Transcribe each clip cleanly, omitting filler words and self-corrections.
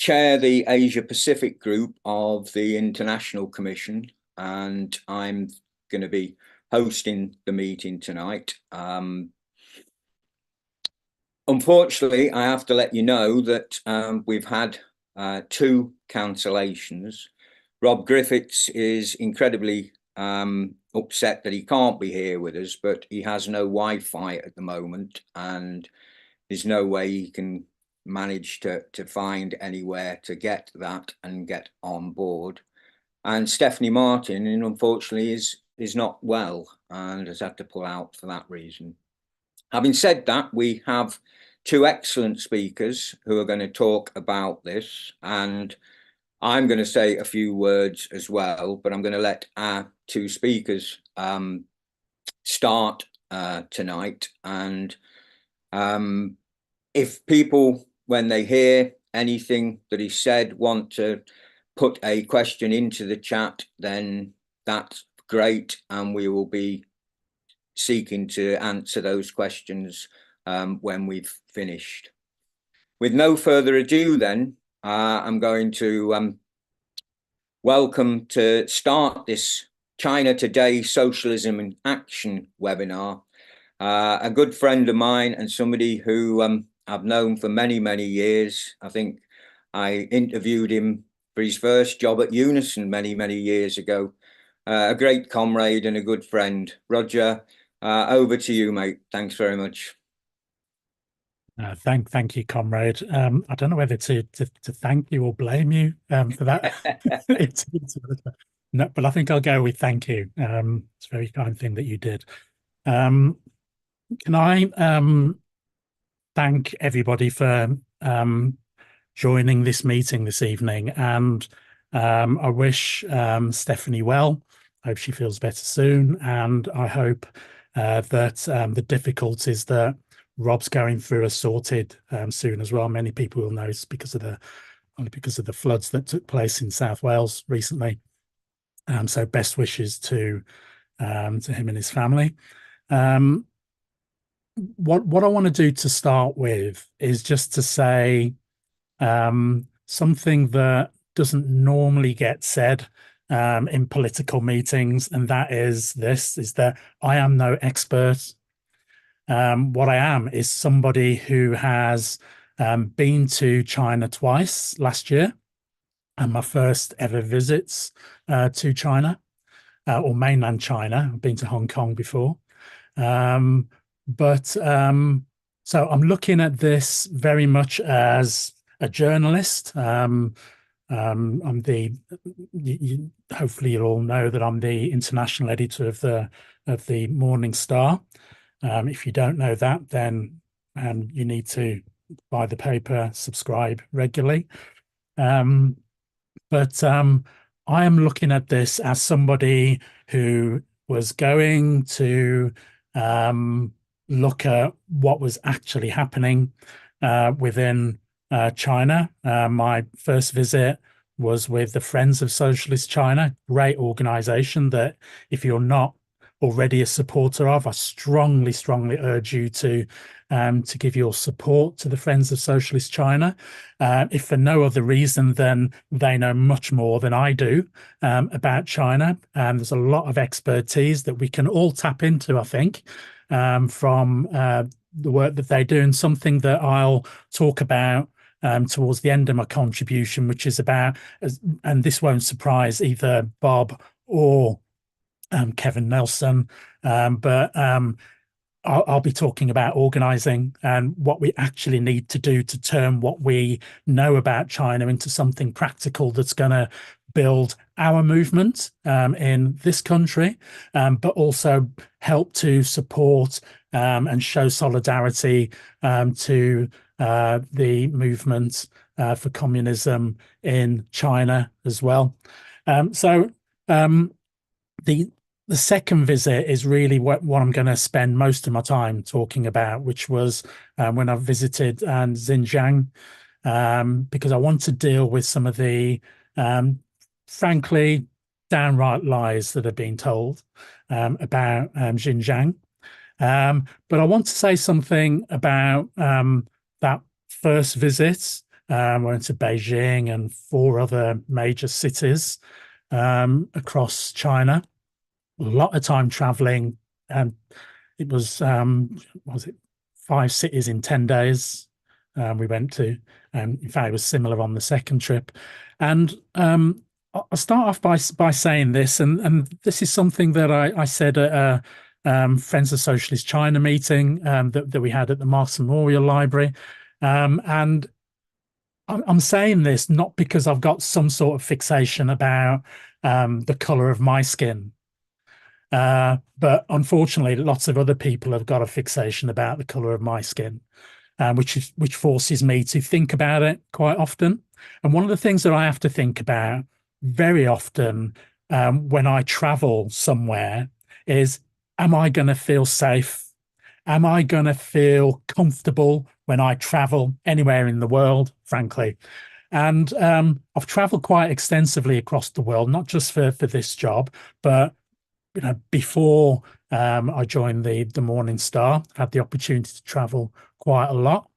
chair the Asia Pacific group of the International Commission, and I'm going to be hosting the meeting tonight. Unfortunately, I have to let you know that we've had two cancellations. Rob Griffiths is incredibly upset that he can't be here with us, but he has no Wi-Fi at the moment, and there's no way he can manage to find anywhere to get that and get on board. And Stephanie Martin, unfortunately, is not well and has had to pull out for that reason. Having said that, we have two excellent speakers who are going to talk about this, and I'm going to say a few words as well, but I'm going to let our two speakers start tonight. And if people, when they hear anything that is said, want to put a question into the chat, then that's great, and we will be seeking to answer those questions when we've finished. With no further ado, then, I'm going to welcome to start this China Today Socialism in Action webinar. A good friend of mine and somebody who I've known for many, many years. I think I interviewed him for his first job at Unison many, many years ago. A great comrade and a good friend. Roger, over to you, mate. Thanks very much. Thank you, comrade. I don't know whether to thank you or blame you for that. No, but I think I'll go with thank you. It's a very kind thing that you did. Can I thank everybody for joining this meeting this evening, and I wish Stephanie well. I hope she feels better soon, and I hope that the difficulties that Rob's going through are sorted soon as well. Many people will know it's because of the floods that took place in South Wales recently. So best wishes to him and his family. What I want to do to start with is just to say something that doesn't normally get said in political meetings, and that is that I am no expert. What I am is somebody who has been to China twice last year, and my first ever visits to China, or mainland China. I've been to Hong Kong before. So I'm looking at this very much as a journalist. Hopefully you'll all know that I'm the international editor of the Morning Star. If you don't know that, then you need to buy the paper, subscribe regularly. But I am looking at this as somebody who was going to look at what was actually happening within China. My first visit was with the Friends of Socialist China, great organization that if you're not already a supporter of, I strongly urge you to give your support to the Friends of Socialist China, if for no other reason than they know much more than I do about China. There's a lot of expertise that we can all tap into, I think, from the work that they do, and something that I'll talk about towards the end of my contribution, which is about, and this won't surprise either Bob or Kevin Nelson, but I'll be talking about organizing and what we actually need to do to turn what we know about China into something practical that's going to build our movement in this country, but also help to support and show solidarity to the movement for communism in China as well. The second visit is really what I'm going to spend most of my time talking about, which was when I visited Xinjiang, because I want to deal with some of the, frankly, downright lies that are being told about Xinjiang. But I want to say something about that first visit went to Beijing and 4 other major cities across China. A lot of time traveling, and it was it 5 cities in 10 days we went to. In fact, it was similar on the second trip. And I'll start off by saying this, and this is something that I said at a Friends of Socialist China meeting that we had at the Marx Memorial Library. And I'm saying this not because I've got some sort of fixation about the color of my skin. But unfortunately, lots of other people have got a fixation about the color of my skin, which forces me to think about it quite often. And one of the things that I have to think about very often when I travel somewhere is, am I going to feel safe? Am I going to feel comfortable when I travel anywhere in the world, frankly? And I've traveled quite extensively across the world, not just for this job, but before I joined the Morning Star, I had the opportunity to travel quite a lot.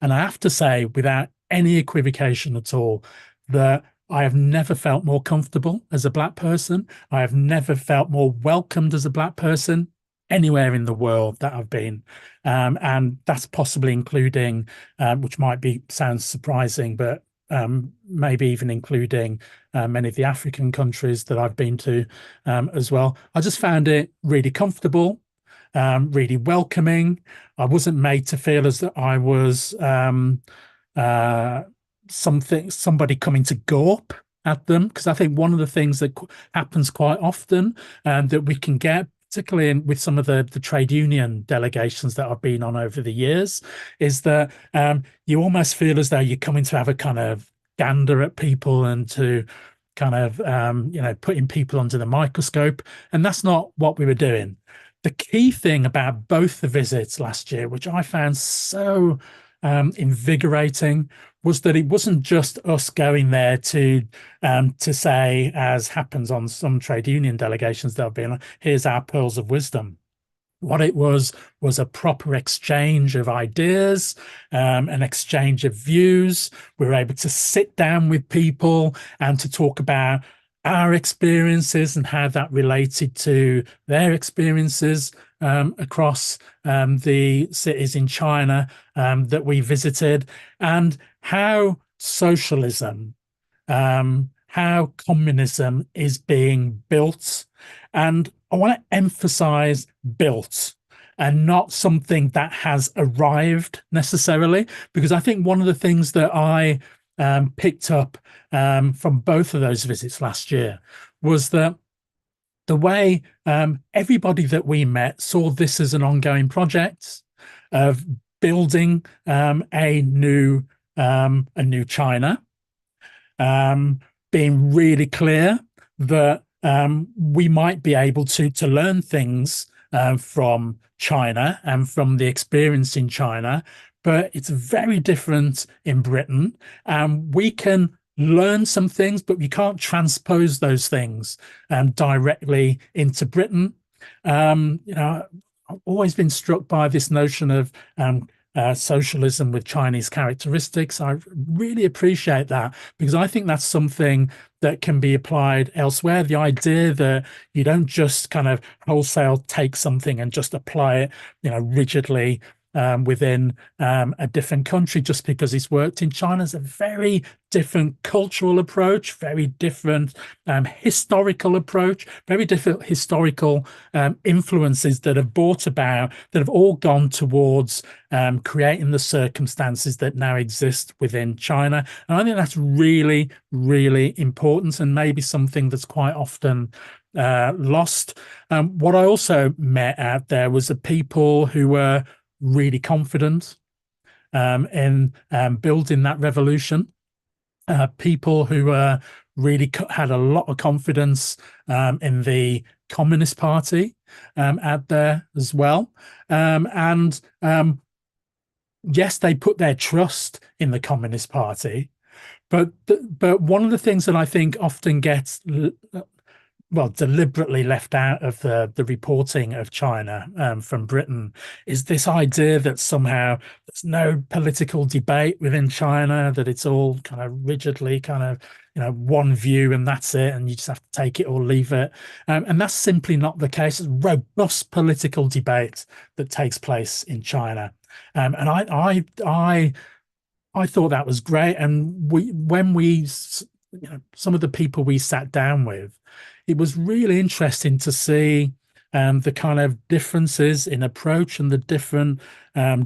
And I have to say, without any equivocation at all, that I have never felt more comfortable as a Black person. I have never felt more welcomed as a Black person anywhere in the world that I've been. And that's possibly including, which might sounds surprising, but maybe even including many of the African countries that I've been to as well. I just found it really comfortable, really welcoming. I wasn't made to feel as that I was somebody coming to gawp at them, because I think one of the things that happens quite often that we can get, particularly with some of the trade union delegations that I've been on over the years, is that you almost feel as though you're coming to have a kind of gander at people and to kind of putting people under the microscope, and that's not what we were doing. The key thing about both the visits last year, which I found so invigorating, was that it wasn't just us going there to say, as happens on some trade union delegations that have been, here's our pearls of wisdom. What it was a proper exchange of ideas, an exchange of views. We were able to sit down with people and to talk about our experiences and how that related to their experiences across the cities in China that we visited, and how socialism, how communism is being built. And I want to emphasize built and not something that has arrived necessarily, because I think one of the things that I picked up from both of those visits last year was that the way everybody that we met saw this as an ongoing project of building a new China, being really clear that we might be able to learn things from China and from the experience in China, but it's very different in Britain. We can learn some things, but we can't transpose those things directly into Britain. I've always been struck by this notion of socialism with Chinese characteristics. I really appreciate that, because I think that's something that can be applied elsewhere. The idea that you don't just kind of wholesale take something and just apply it, rigidly within a different country just because it's worked in China is a very different cultural approach, very different historical approach, very different historical influences that have brought about, that have all gone towards creating the circumstances that now exist within China. And I think that's really, really important, and maybe something that's quite often lost. What I also met out there was the people who were really confident in building that revolution. People who really had a lot of confidence in the Communist Party out there as well. And yes, they put their trust in the Communist Party. But one of the things that I think often gets deliberately left out of the reporting of China from Britain is this idea that somehow there's no political debate within China, that it's all kind of rigidly kind of, one view and that's it, and you just have to take it or leave it. And that's simply not the case. It's robust political debate that takes place in China. And I thought that was great. And some of the people we sat down with, it was really interesting to see the kind of differences in approach and the different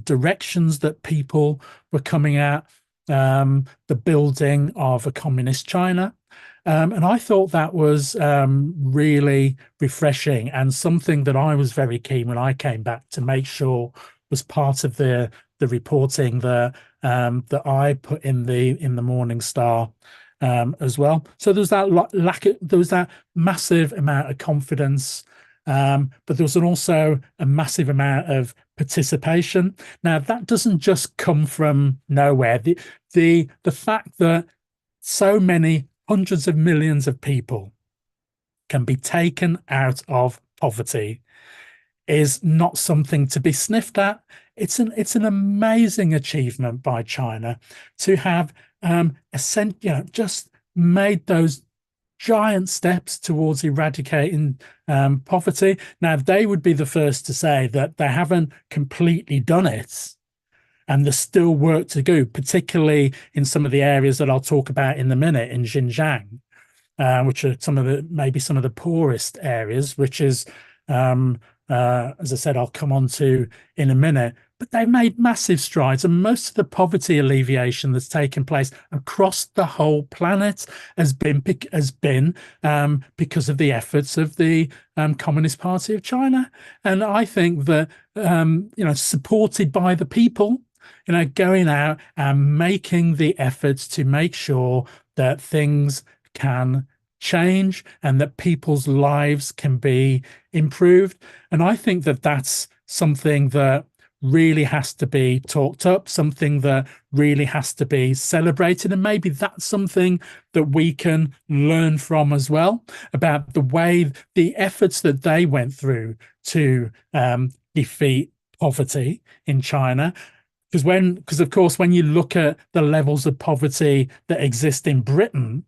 directions that people were coming at the building of a communist China. And I thought that was really refreshing, and something that I was very keen when I came back to make sure was part of the reporting that I put in the Morning Star as well. So there's that there was that massive amount of confidence, but there was also a massive amount of participation. Now that doesn't just come from nowhere. The fact that so many hundreds of millions of people can be taken out of poverty is not something to be sniffed at. It's an amazing achievement by China to have just made those giant steps towards eradicating poverty. Now, they would be the first to say that they haven't completely done it, and there's still work to do, particularly in some of the areas that I'll talk about in a minute in Xinjiang, which are maybe some of the poorest areas, which is as I said, I'll come on to in a minute. But they've made massive strides, and most of the poverty alleviation that's taken place across the whole planet has been because of the efforts of the Communist Party of China. And I think that supported by the people, going out and making the efforts to make sure that things can change and that people's lives can be improved. And I think that that's something that really has to be talked up, something that really has to be celebrated. And maybe that's something that we can learn from as well, about the way, the efforts that they went through to defeat poverty in China. Because of course, when you look at the levels of poverty that exist in Britain,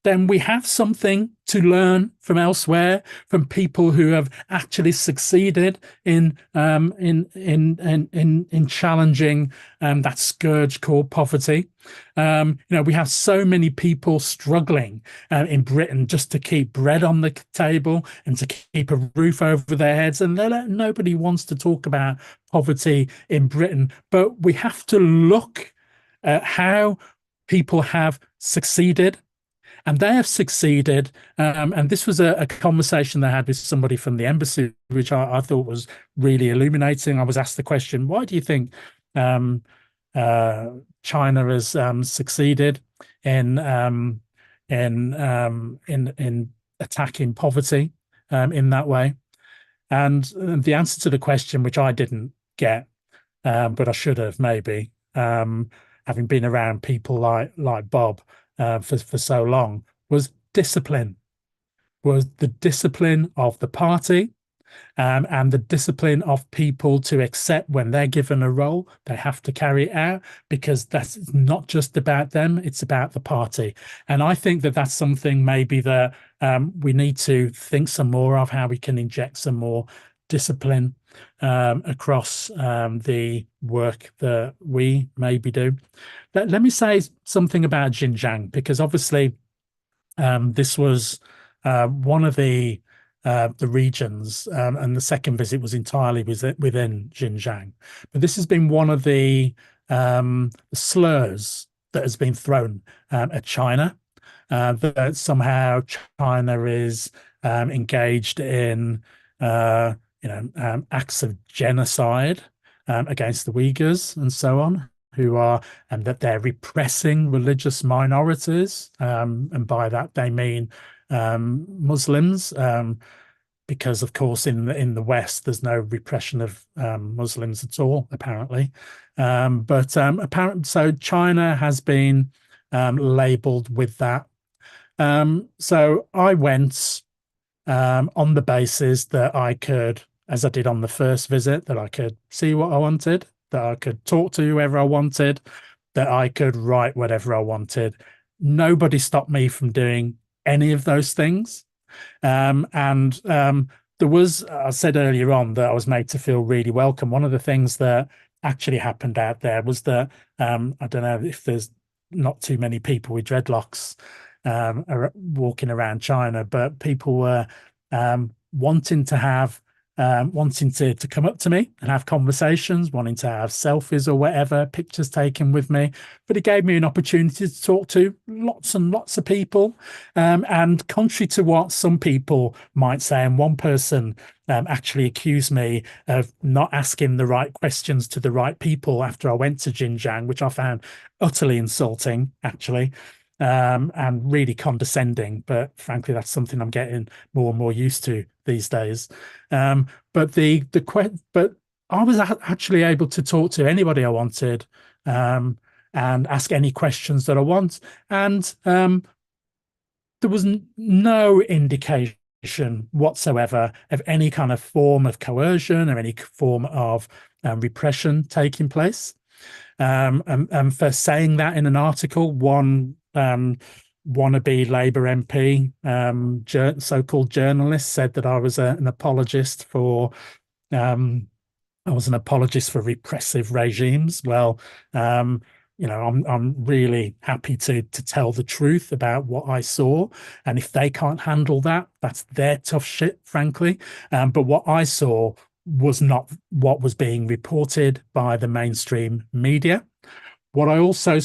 then we have something to learn from elsewhere, from people who have actually succeeded in challenging that scourge called poverty. We have so many people struggling in Britain just to keep bread on the table and to keep a roof over their heads, and nobody wants to talk about poverty in Britain. But we have to look at how people have succeeded. And they have succeeded. And this was a conversation they had with somebody from the embassy, which I thought was really illuminating. I was asked the question, why do you think China has succeeded in attacking poverty in that way? And the answer to the question, which I didn't get, but I should have maybe, having been around people like Bob, for so long, was discipline, was the discipline of the party, and the discipline of people to accept when they're given a role, they have to carry it out, because that's not just about them, it's about the party. And I think that that's something maybe that we need to think some more of, how we can inject some more discipline across the work that we maybe do. Let me say something about Xinjiang, because obviously this was one of the regions, and the second visit was entirely within Xinjiang. But this has been one of the slurs that has been thrown at China, that somehow China is engaged in acts of genocide against the Uyghurs and so on, and that they're repressing religious minorities, and by that they mean Muslims, because of course in the West there's no repression of Muslims at all, apparently. But apparently, so China has been labeled with that. So I went on the basis that I could, as I did on the first visit, that I could see what I wanted, that I could talk to whoever I wanted, that I could write whatever I wanted. Nobody stopped me from doing any of those things. And there was, I said earlier on that I was made to feel really welcome. One of the things that actually happened out there was that I don't know if there's not too many people with dreadlocks walking around China, but people were wanting to come up to me and have conversations, wanting to have selfies or whatever, pictures taken with me. But it gave me an opportunity to talk to lots and lots of people. And contrary to what some people might say, and one person actually accused me of not asking the right questions to the right people after I went to Xinjiang, which I found utterly insulting, actually. And really condescending, but frankly, that's something I'm getting more and more used to these days. But but I was actually able to talk to anybody I wanted, and ask any questions that I want, and there was no indication whatsoever of any kind of form of coercion or any form of repression taking place. And for saying that in an article, one wannabe Labour MP, so-called journalist, said that I was an apologist for repressive regimes. Well, I'm really happy to tell the truth about what I saw, and if they can't handle that, that's their tough shit, frankly. But what I saw was not what was being reported by the mainstream media. What I also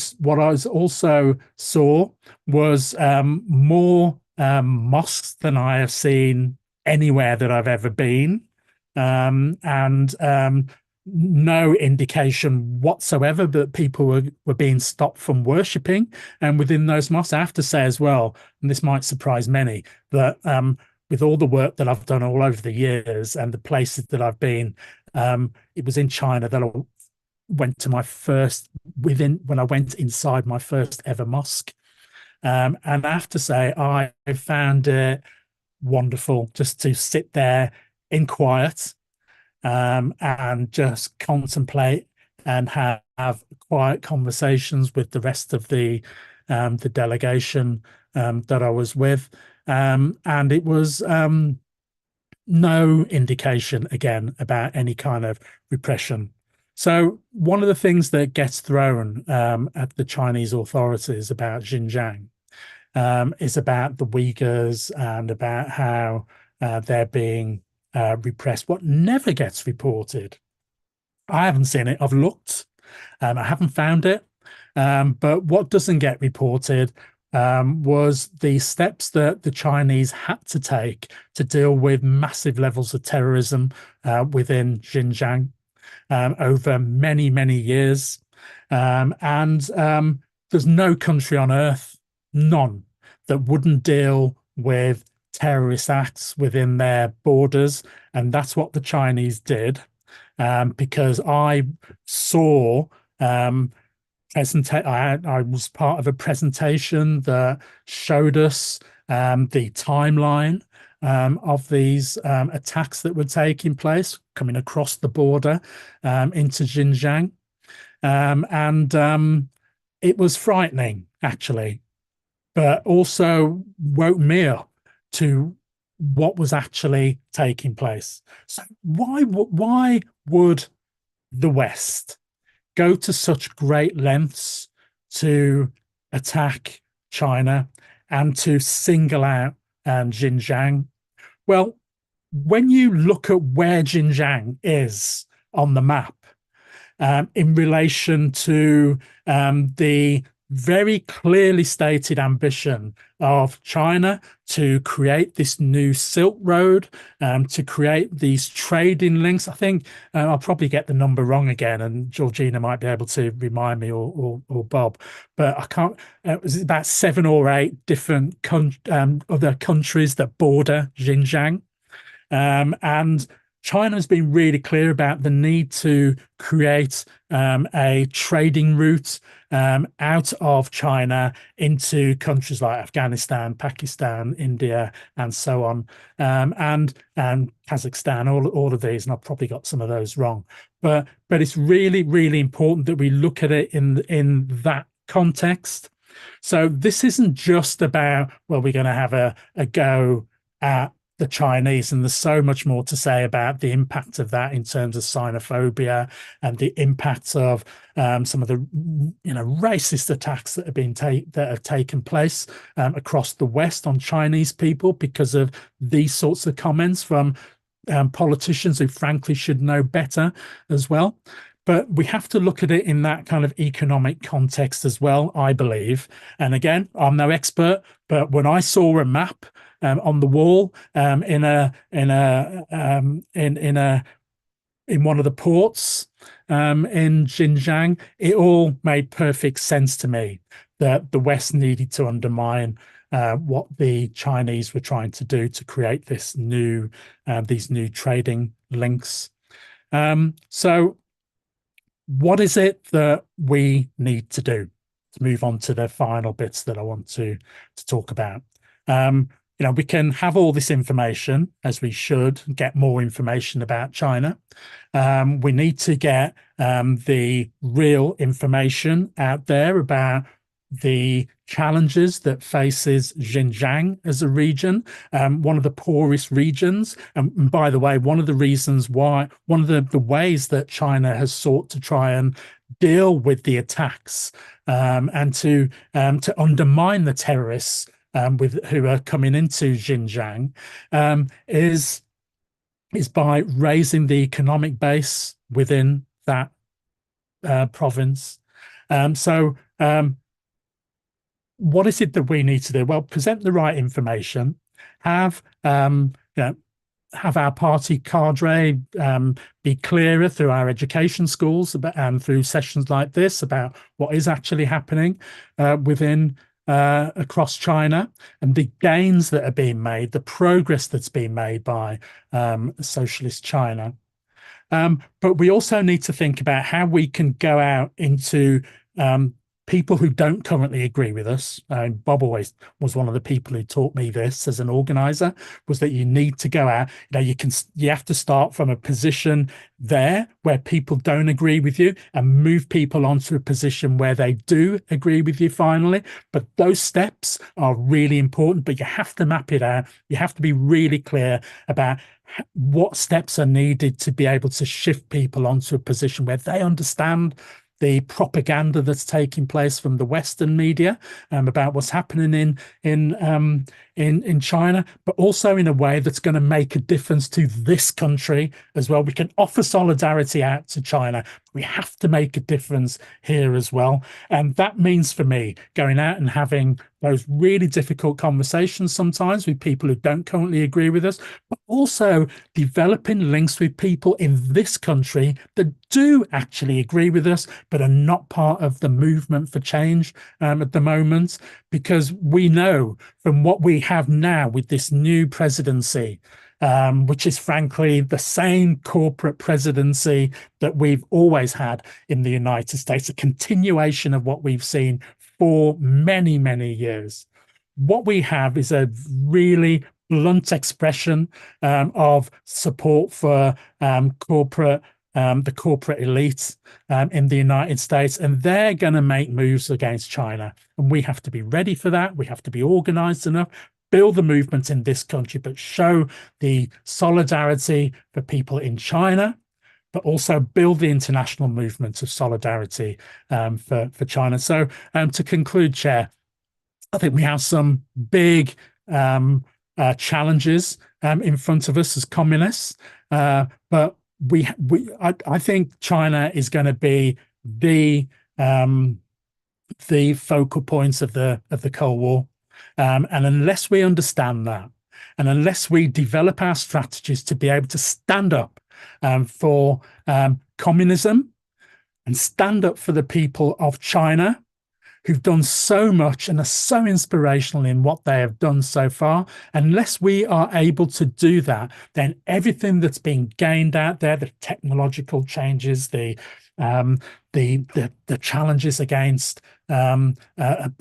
saw was more mosques than I have seen anywhere that I've ever been, and no indication whatsoever that people were being stopped from worshipping. And within those mosques, I have to say as well, and this might surprise many, that with all the work that I've done all over the years and the places that I've been, it was in China that I went to when I went inside my first ever mosque. And I have to say, I found it wonderful just to sit there in quiet, and just contemplate and have quiet conversations with the rest of the delegation that I was with. And it was no indication, again, about any kind of repression. So one of the things that gets thrown at the Chinese authorities about Xinjiang is about the Uyghurs and about how they're being repressed. What never gets reported, I haven't seen it, I've looked, I haven't found it, but what doesn't get reported was the steps that the Chinese had to take to deal with massive levels of terrorism within Xinjiang over many, many years. And there's no country on earth, none, that wouldn't deal with terrorist acts within their borders. And that's what the Chinese did, because I saw I was part of a presentation that showed us the timeline of these attacks that were taking place coming across the border into Xinjiang. And it was frightening, actually, but also woke me up to what was actually taking place. So why would the West go to such great lengths to attack China and to single out Xinjiang? Well, when you look at where Xinjiang is on the map, in relation to the very clearly stated ambition of China to create this new Silk Road, to create these trading links. I think I'll probably get the number wrong again, and Georgina might be able to remind me, or Bob, but I can't. It was about 7 or 8 different other countries that border Xinjiang, and China has been really clear about the need to create a trading route out of China into countries like Afghanistan, Pakistan, India, and so on, and Kazakhstan, all of these, and I've probably got some of those wrong. But it's really, really important that we look at it in that context. So this isn't just about, well, we're going to have a go at the Chinese, and there's so much more to say about the impact of that in terms of xenophobia and the impact of some of the racist attacks that have taken place across the West on Chinese people because of these sorts of comments from politicians who frankly should know better as well. But we have to look at it in that kind of economic context as well, I believe. And again, I'm no expert, but when I saw a map on the wall in one of the ports in Xinjiang, it all made perfect sense to me that the West needed to undermine what the Chinese were trying to do to create these new trading links. So what is it that we need to do to move on to the final bits that I want to talk about? We can have all this information, as we should get more information about China. We need to get the real information out there about the challenges that faces Xinjiang as a region, one of the poorest regions. And by the way, one of the ways that China has sought to try and deal with the attacks and to undermine the terrorists who are coming into Xinjiang is by raising the economic base within that province. What is it that we need to do? Well, present the right information, have our party cadre be clearer through our education schools and through sessions like this about what is actually happening within across China and the gains that are being made, the progress that's being made by socialist China. But we also need to think about how we can go out into people who don't currently agree with us. Bob always was one of the people who taught me this as an organizer, was that you need to go out. You have to start from a position there where people don't agree with you and move people onto a position where they do agree with you finally. But those steps are really important, but you have to map it out. You have to be really clear about what steps are needed to be able to shift people onto a position where they understand the propaganda that's taking place from the Western media about what's happening in China, but also in a way that's going to make a difference to this country as well. We can offer solidarity out to China. We have to make a difference here as well. And that means for me going out and having those really difficult conversations sometimes with people who don't currently agree with us, but also developing links with people in this country that do actually agree with us, but are not part of the movement for change at the moment, because we know from what we have now with this new presidency, which is frankly the same corporate presidency that we've always had in the United States, a continuation of what we've seen for many, many years. What we have is a really blunt expression of support for the corporate elites in the United States, and they're going to make moves against China. And we have to be ready for that. We have to be organized enough, build the movement in this country, but show the solidarity for people in China, but also build the international movement of solidarity for China. So to conclude, Chair, I think we have some big challenges in front of us as communists, but I think China is going to be the focal points of the Cold War. And unless we understand that, and unless we develop our strategies to be able to stand up for communism and stand up for the people of China, who've done so much and are so inspirational in what they have done so far. Unless we are able to do that, then everything that's being gained out there, the technological changes, the challenges against the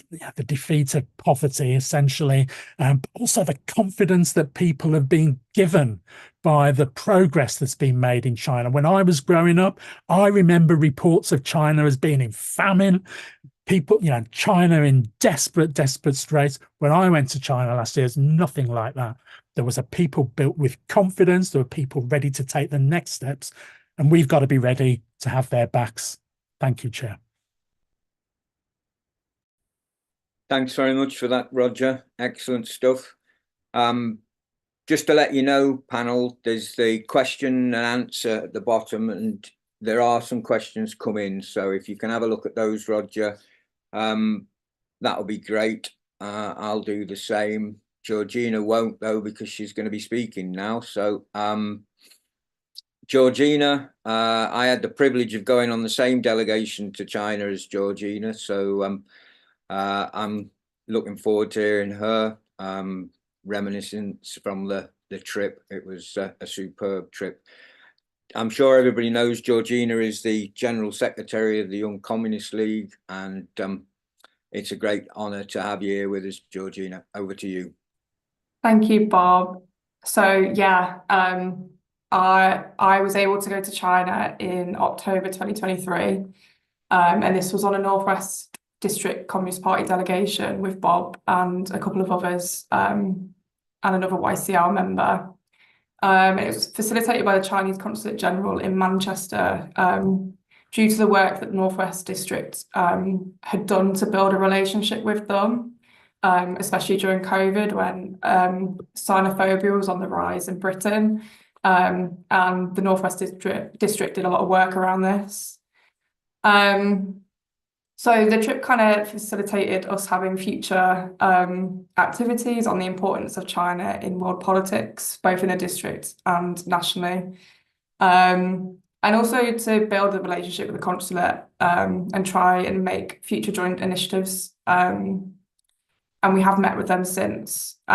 defeat of poverty, essentially, but also the confidence that people have been given by the progress that's been made in China. When I was growing up, I remember reports of China as being in famine, people, China in desperate straits. When I went to China last year, it's nothing like that. There was a people built with confidence. There were people ready to take the next steps, and we've got to be ready to have their backs. Thank you, Chair. Thanks very much for that, Roger. Excellent stuff. Just to let you know, panel, there's the question and answer at the bottom, and there are some questions come in. So if you can have a look at those, Roger, that'll be great. I'll do the same. Georgina won't, though, because she's going to be speaking now. So Georgina, I had the privilege of going on the same delegation to China as Georgina. So I'm looking forward to hearing her reminiscence from the trip. It was a superb trip. I'm sure everybody knows Georgina is the General Secretary of the Young Communist League, and it's a great honour to have you here with us, Georgina. Over to you. Thank you, Bob. So yeah, I was able to go to China in October 2023, and this was on a Northwest District Communist Party delegation with Bob and a couple of others, and another YCL member. It was facilitated by the Chinese Consulate General in Manchester, due to the work that Northwest District had done to build a relationship with them, especially during COVID when xenophobia was on the rise in Britain, and the Northwest District did a lot of work around this. So the trip kind of facilitated us having future activities on the importance of China in world politics, both in the district and nationally. And also to build a relationship with the consulate and try and make future joint initiatives. And we have met with them since. So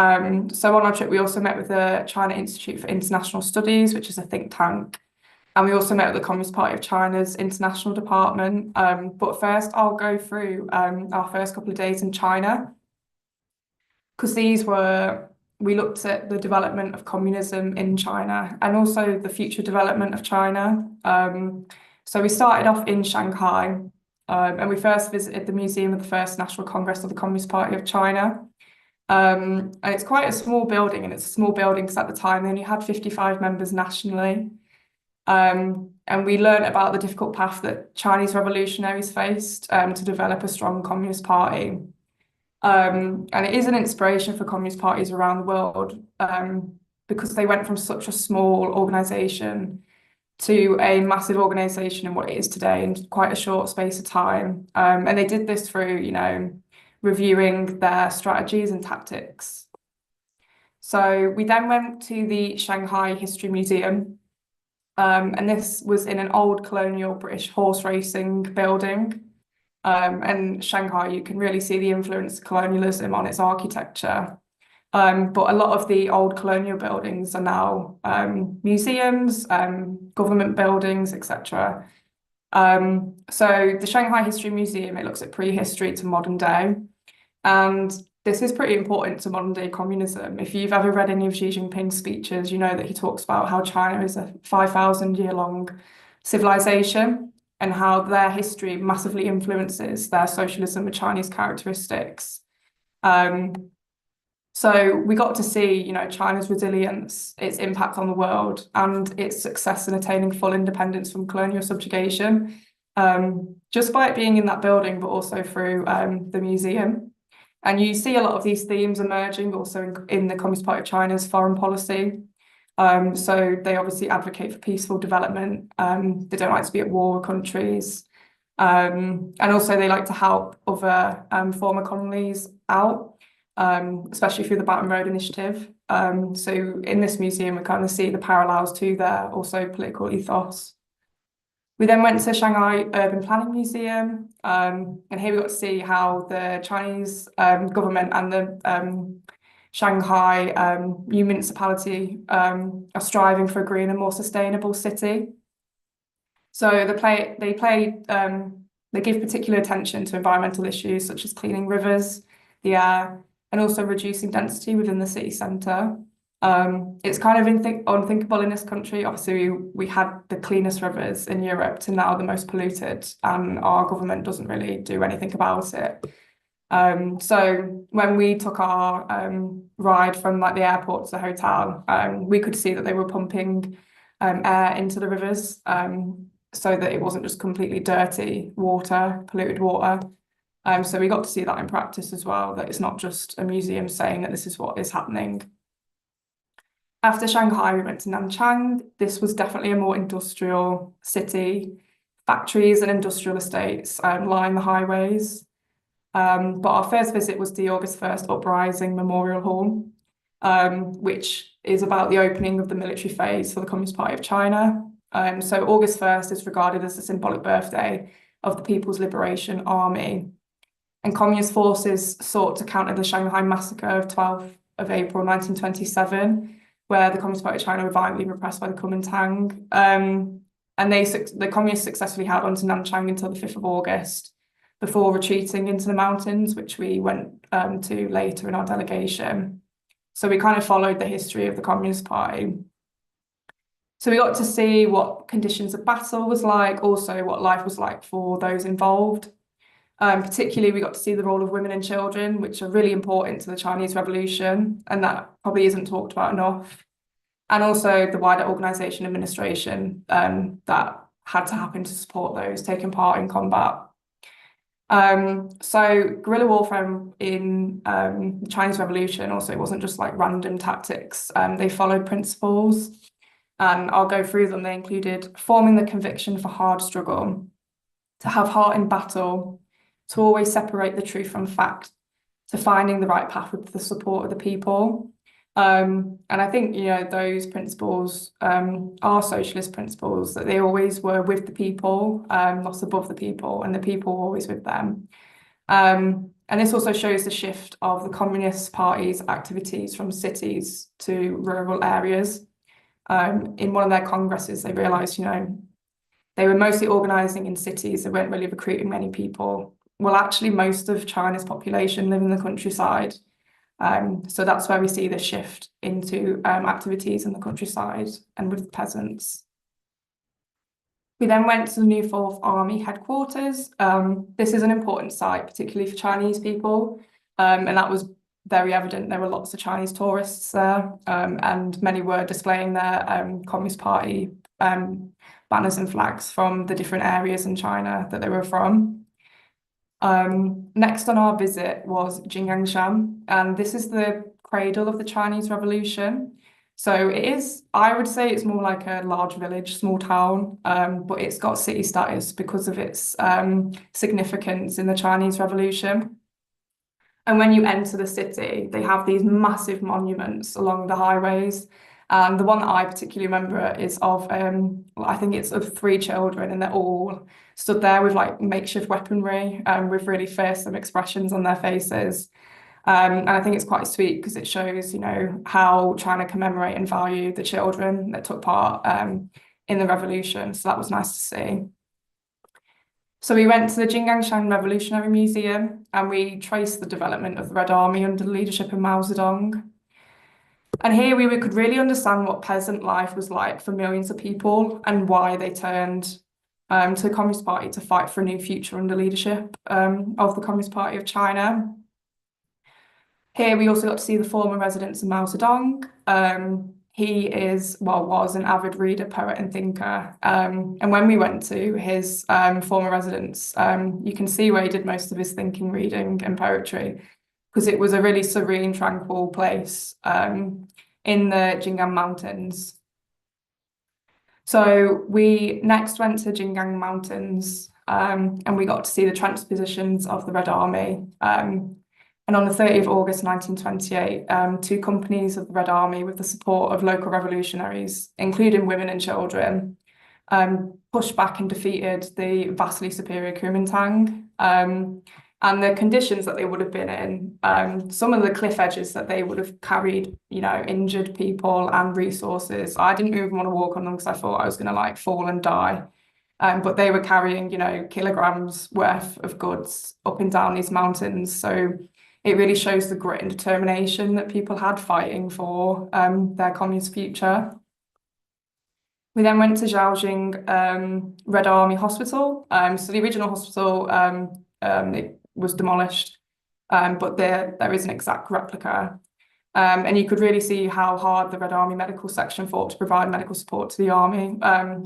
on our trip, we also met with the China Institute for International Studies, which is a think tank. And we also met with the Communist Party of China's international department. But first, I'll go through our first couple of days in China, because we looked at the development of communism in China and also the future development of China. So we started off in Shanghai, and we first visited the Museum of the First National Congress of the Communist Party of China. And it's quite a small building, and it's a small building because at the time they only had 55 members nationally. And we learned about the difficult path that Chinese revolutionaries faced to develop a strong communist party. And it is an inspiration for communist parties around the world, because they went from such a small organisation to a massive organisation in what it is today in quite a short space of time. And they did this through, reviewing their strategies and tactics. So we then went to the Shanghai History Museum. And this was in an old colonial British horse racing building. And Shanghai, you can really see the influence of colonialism on its architecture. But a lot of the old colonial buildings are now museums, government buildings, etc. So the Shanghai History Museum, it looks at prehistory to modern day. And this is pretty important to modern day communism. If you've ever read any of Xi Jinping's speeches, you know that he talks about how China is a 5,000-year-long civilization and how their history massively influences their socialism with Chinese characteristics. So we got to see, China's resilience, its impact on the world, and its success in attaining full independence from colonial subjugation, just by it being in that building, but also through the museum. And you see a lot of these themes emerging also in the Communist Party of China's foreign policy. So they obviously advocate for peaceful development. They don't like to be at war with countries. And also they like to help other former colonies out, especially through the Belt and Road Initiative. So in this museum, we kind of see the parallels to their also political ethos. We then went to Shanghai Urban Planning Museum, and here we got to see how the Chinese government and the Shanghai municipality are striving for a greener, more sustainable city. So they give particular attention to environmental issues such as cleaning rivers, the air, and also reducing density within the city centre. It's kind of unthinkable in this country. Obviously, we had the cleanest rivers in Europe to now the most polluted, and our government doesn't really do anything about it. So when we took our ride from like the airport to the hotel, we could see that they were pumping air into the rivers, so that it wasn't just completely dirty water, polluted water. So we got to see that in practice as well, that it's not just a museum saying that this is what is happening. After Shanghai, we went to Nanchang. This was definitely a more industrial city. Factories and industrial estates line the highways. But our first visit was the August 1st Uprising Memorial Hall, which is about the opening of the military phase for the Communist Party of China. So August 1st is regarded as a symbolic birthday of the People's Liberation Army. And communist forces sought to counter the Shanghai massacre of 12th of April 1927, where the Communist Party of China were violently repressed by the Kuomintang. And the communists successfully held on to Nanchang until the 5th of August, before retreating into the mountains, which we went to later in our delegation. So we kind of followed the history of the Communist Party. So we got to see what conditions of battle was like, also what life was like for those involved. Particularly, we got to see the role of women and children, which are really important to the Chinese Revolution, and that probably isn't talked about enough. And also the wider organisation administration that had to happen to support those taking part in combat. So guerrilla warfare in the Chinese Revolution also, it wasn't just like random tactics. They followed principles, and I'll go through them. They included forming the conviction for hard struggle, to have heart in battle, to always separate the truth from fact, to finding the right path with the support of the people. And I think, you know, those principles are socialist principles, that they always were with the people, not above the people, and the people were always with them. And this also shows the shift of the Communist Party's activities from cities to rural areas. In one of their congresses, they realised, you know, they were mostly organising in cities. They weren't really recruiting many people. Well, actually, most of China's population live in the countryside. So that's where we see the shift into activities in the countryside and with peasants. We then went to the new 4th Army headquarters. This is an important site, particularly for Chinese people, and that was very evident. There were lots of Chinese tourists there, and many were displaying their Communist Party banners and flags from the different areas in China that they were from. Next on our visit was Xinjiang, and this is the cradle of the Chinese Revolution. So it is, I would say it's more like a large village, small town, but it's got city status because of its significance in the Chinese Revolution. And when you enter the city, they have these massive monuments along the highways. And the one that I particularly remember is of, I think it's of 3 children, and they're all stood there with like makeshift weaponry, with really fearsome expressions on their faces. And I think it's quite sweet because it shows, you know, how China commemorate and value the children that took part in the revolution. So that was nice to see. So we went to the Xinjiang Revolutionary Museum, and we traced the development of the Red Army under the leadership of Mao Zedong. And here we could really understand what peasant life was like for millions of people, and why they turned to the Communist Party to fight for a new future under leadership of the Communist Party of China. Here we also got to see the former residence of Mao Zedong. He was an avid reader, poet and thinker. And when we went to his former residence, you can see where he did most of his thinking, reading and poetry, because it was a really serene, tranquil place in the Xinjiang mountains. So we next went to Xinjiang mountains, and we got to see the transpositions of the Red Army. And on the 30th of August 1928, 2 companies of the Red Army, with the support of local revolutionaries, including women and children, pushed back and defeated the vastly superior Kuomintang. And the conditions that they would have been in, some of the cliff edges that they would have carried, injured people and resources. I didn't even want to walk on them because I thought I was going to like fall and die. But they were carrying, kilograms worth of goods up and down these mountains. So it really shows the grit and determination that people had fighting for their communist future. We then went to Xinjiang Red Army Hospital. So the original hospital, it was demolished, but there is an exact replica. And you could really see how hard the Red Army Medical Section fought to provide medical support to the army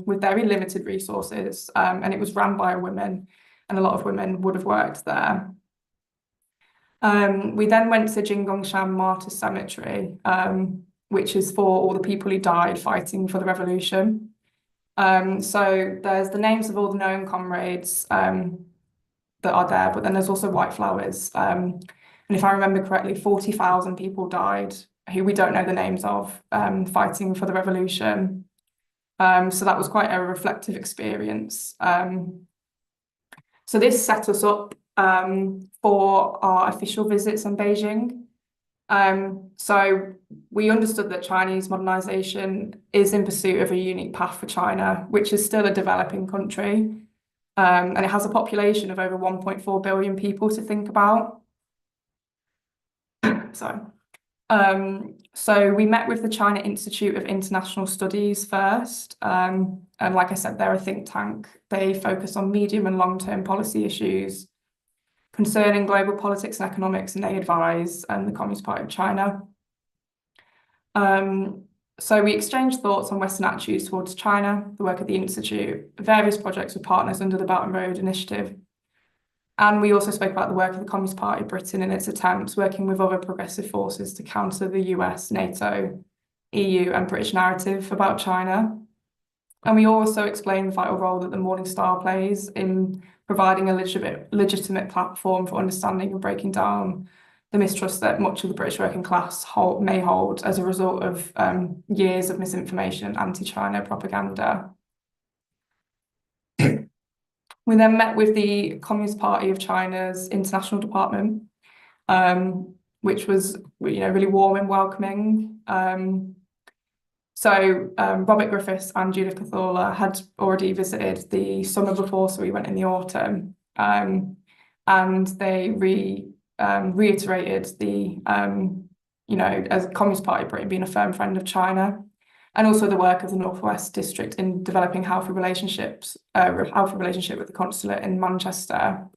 with very limited resources. And it was run by a woman, and a lot of women would have worked there. We then went to Xinjiang Martyrs Cemetery, which is for all the people who died fighting for the revolution. So there's the names of all the known comrades that are there, but then there's also white flowers. And if I remember correctly, 40,000 people died who we don't know the names of fighting for the revolution. So that was quite a reflective experience. So this set us up for our official visits in Beijing. So we understood that Chinese modernization is in pursuit of a unique path for China, which is still a developing country. And it has a population of over 1.4 billion people to think about. So we met with the China Institute of International Studies first. And like I said, they're a think tank. They focus on medium and long-term policy issues concerning global politics and economics, and they advise the Communist Party of China. So we exchanged thoughts on Western attitudes towards China, the work of the Institute, various projects with partners under the Belt and Road Initiative. And we also spoke about the work of the Communist Party of Britain in its attempts working with other progressive forces to counter the US, NATO, EU and British narrative about China. And we also explained the vital role that the Morning Star plays in providing a legitimate platform for understanding and breaking down the mistrust that much of the British working class may hold as a result of years of misinformation and anti-China propaganda. We then met with the Communist Party of China's international department, which was really warm and welcoming. So Robert Griffiths and Judith Cathala had already visited the summer before, so we went in the autumn, and they reiterated the, as Communist Party of Britain being a firm friend of China, and also the work of the Northwest District in developing healthy relationship with the consulate in Manchester.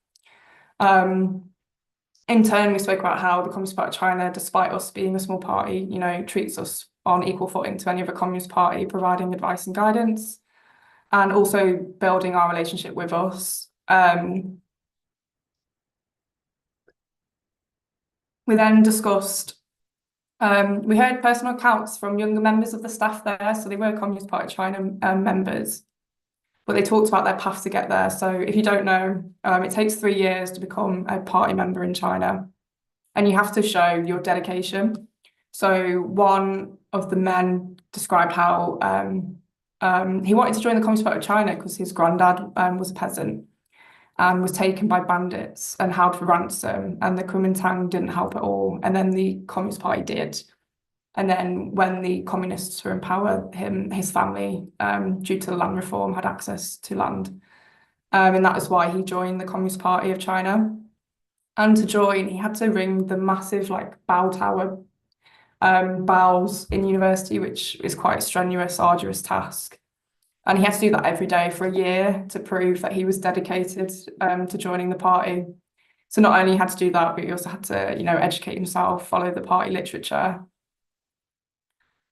In turn, we spoke about how the Communist Party of China, despite us being a small party, treats us on equal footing to any other Communist Party, providing advice and guidance, and also building our relationship with us. We then discussed, we heard personal accounts from younger members of the staff there, so they were Communist Party of China members, but they talked about their path to get there. So if you don't know, it takes 3 years to become a party member in China, and you have to show your dedication. So one of the men described how he wanted to join the Communist Party of China because his granddad was a peasant and was taken by bandits and held for ransom, and the Kuomintang didn't help at all, and then the Communist Party did. And then when the communists were in power, his family, due to the land reform, had access to land. And that is why he joined the Communist Party of China. And to join, he had to ring the massive bell tower bells in university, which is quite a strenuous, arduous task. And he had to do that every day for a year to prove that he was dedicated to joining the party. So not only had to do that, but he also had to, educate himself, follow the party literature.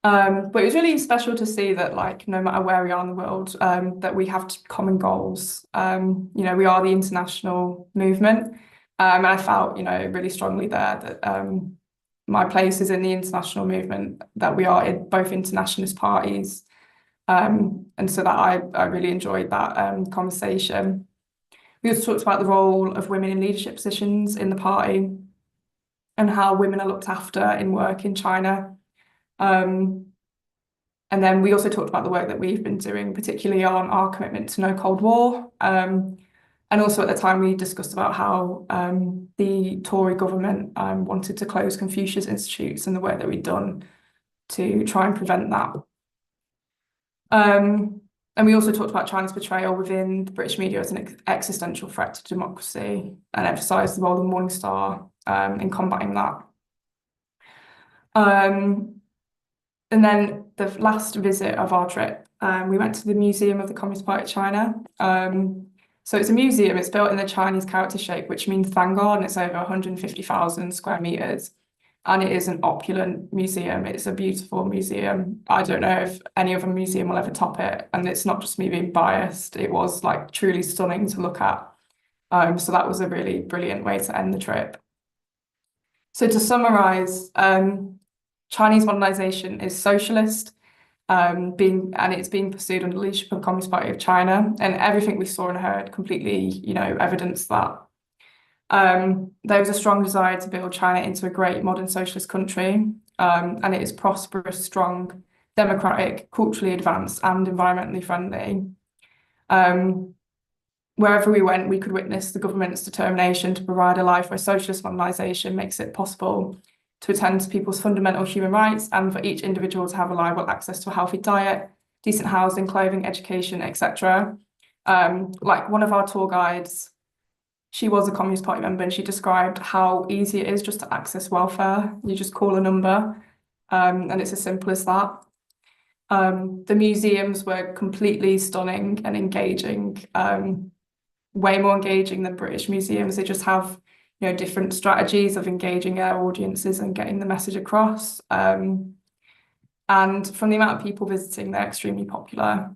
But it was really special to see that, no matter where we are in the world, that we have common goals. We are the international movement. And I felt, really strongly there that my place is in the international movement, that we are in both internationalist parties. And so that I really enjoyed that conversation. We also talked about the role of women in leadership positions in the party and how women are looked after in work in China. And And then we also talked about the work that we've been doing, particularly on our commitment to no Cold War. And also at the time, we discussed about how the Tory government wanted to close Confucius Institutes and the work that we'd done to try and prevent that. And we also talked about China's portrayal within the British media as an existential threat to democracy and emphasised the role of Morning Star in combating that. And then the last visit of our trip, we went to the Museum of the Communist Party of China. So it's a museum, it's built in the Chinese character shape, which means Vanguard, and it's over 150,000 square meters. And it is an opulent museum. It's a beautiful museum. I don't know if any other museum will ever top it. And it's not just me being biased. It was like truly stunning to look at. So that was a really brilliant way to end the trip. So to summarize, Chinese modernization is socialist, and it's being pursued under the leadership of the Communist Party of China, and everything we saw and heard completely, evidenced that. There was a strong desire to build China into a great modern socialist country, and it is prosperous, strong, democratic, culturally advanced, and environmentally friendly. Wherever we went, we could witness the government's determination to provide a life where socialist modernization makes it possible to attend to people's fundamental human rights and for each individual to have reliable access to a healthy diet, decent housing, clothing, education, etc. Like one of our tour guides, she was a Communist Party member, and she described how easy it is just to access welfare. You just call a number, and it's as simple as that. The museums were completely stunning and engaging, way more engaging than British museums. They just have different strategies of engaging their audiences and getting the message across. And from the amount of people visiting, they're extremely popular.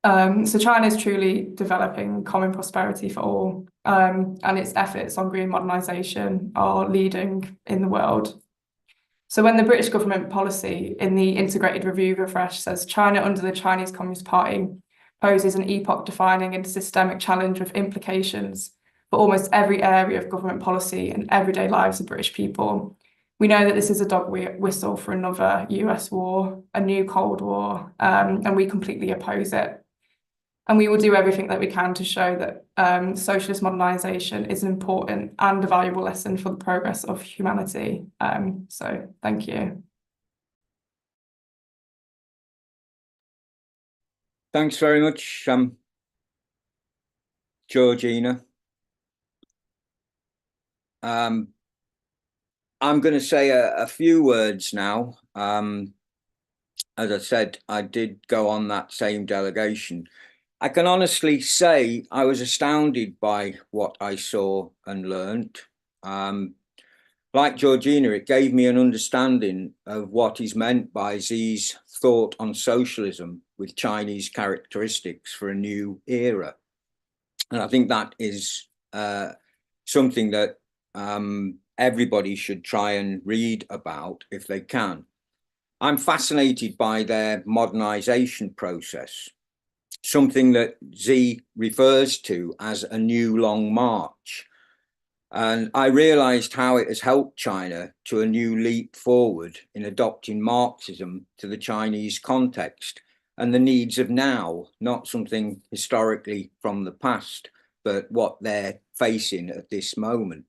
So China is truly developing common prosperity for all, and its efforts on green modernisation are leading in the world. So when the British government policy in the Integrated Review Refresh says China under the Chinese Communist Party poses an epoch-defining and systemic challenge with implications for almost every area of government policy and everyday lives of British people, we know that this is a dog whistle for another US war, a new Cold War, and we completely oppose it. And we will do everything that we can to show that socialist modernisation is an important and a valuable lesson for the progress of humanity. So thank you. Thanks very much, Georgina. I'm going to say a few words now. As I said, I did go on that same delegation. I can honestly say I was astounded by what I saw and learned. Like Georgina, it gave me an understanding of what is meant by Xi's thought on socialism with Chinese characteristics for a new era. And I think that is something that everybody should try and read about if they can. I'm fascinated by their modernization process, something that Xi refers to as a new long march. And I realized how it has helped China to a new leap forward in adopting Marxism to the Chinese context and the needs of now, not something historically from the past, but what they're facing at this moment.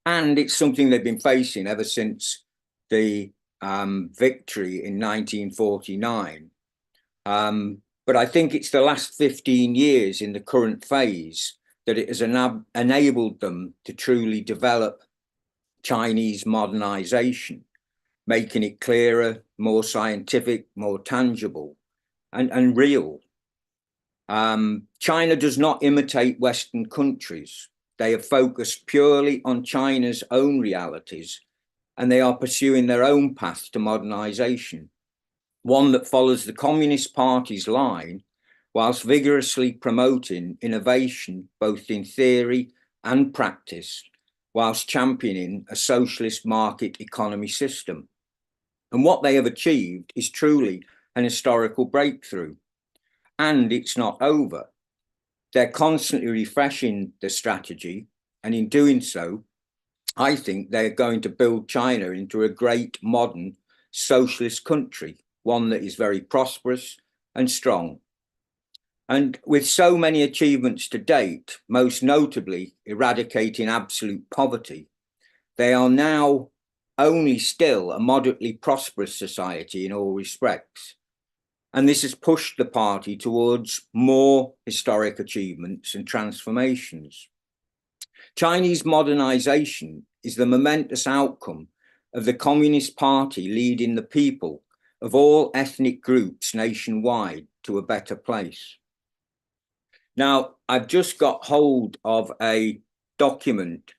And it's something they've been facing ever since the victory in 1949. But I think it's the last 15 years in the current phase that it has enabled them to truly develop Chinese modernization, making it clearer, more scientific, more tangible, and real. China does not imitate Western countries. They have focused purely on China's own realities, and they are pursuing their own path to modernization, one that follows the Communist Party's line, whilst vigorously promoting innovation, both in theory and practice, whilst championing a socialist market economy system. And what they have achieved is truly an historical breakthrough. And it's not over. They're constantly refreshing the strategy, and in doing so, I think they're going to build China into a great modern socialist country one that is very prosperous and strong. And with so many achievements to date, most notably eradicating absolute poverty, they are now only still a moderately prosperous society in all respects. And this has pushed the party towards more historic achievements and transformations. Chinese modernization is the momentous outcome of the Communist Party leading the people of all ethnic groups nationwide to a better place. Now, I've just got hold of a document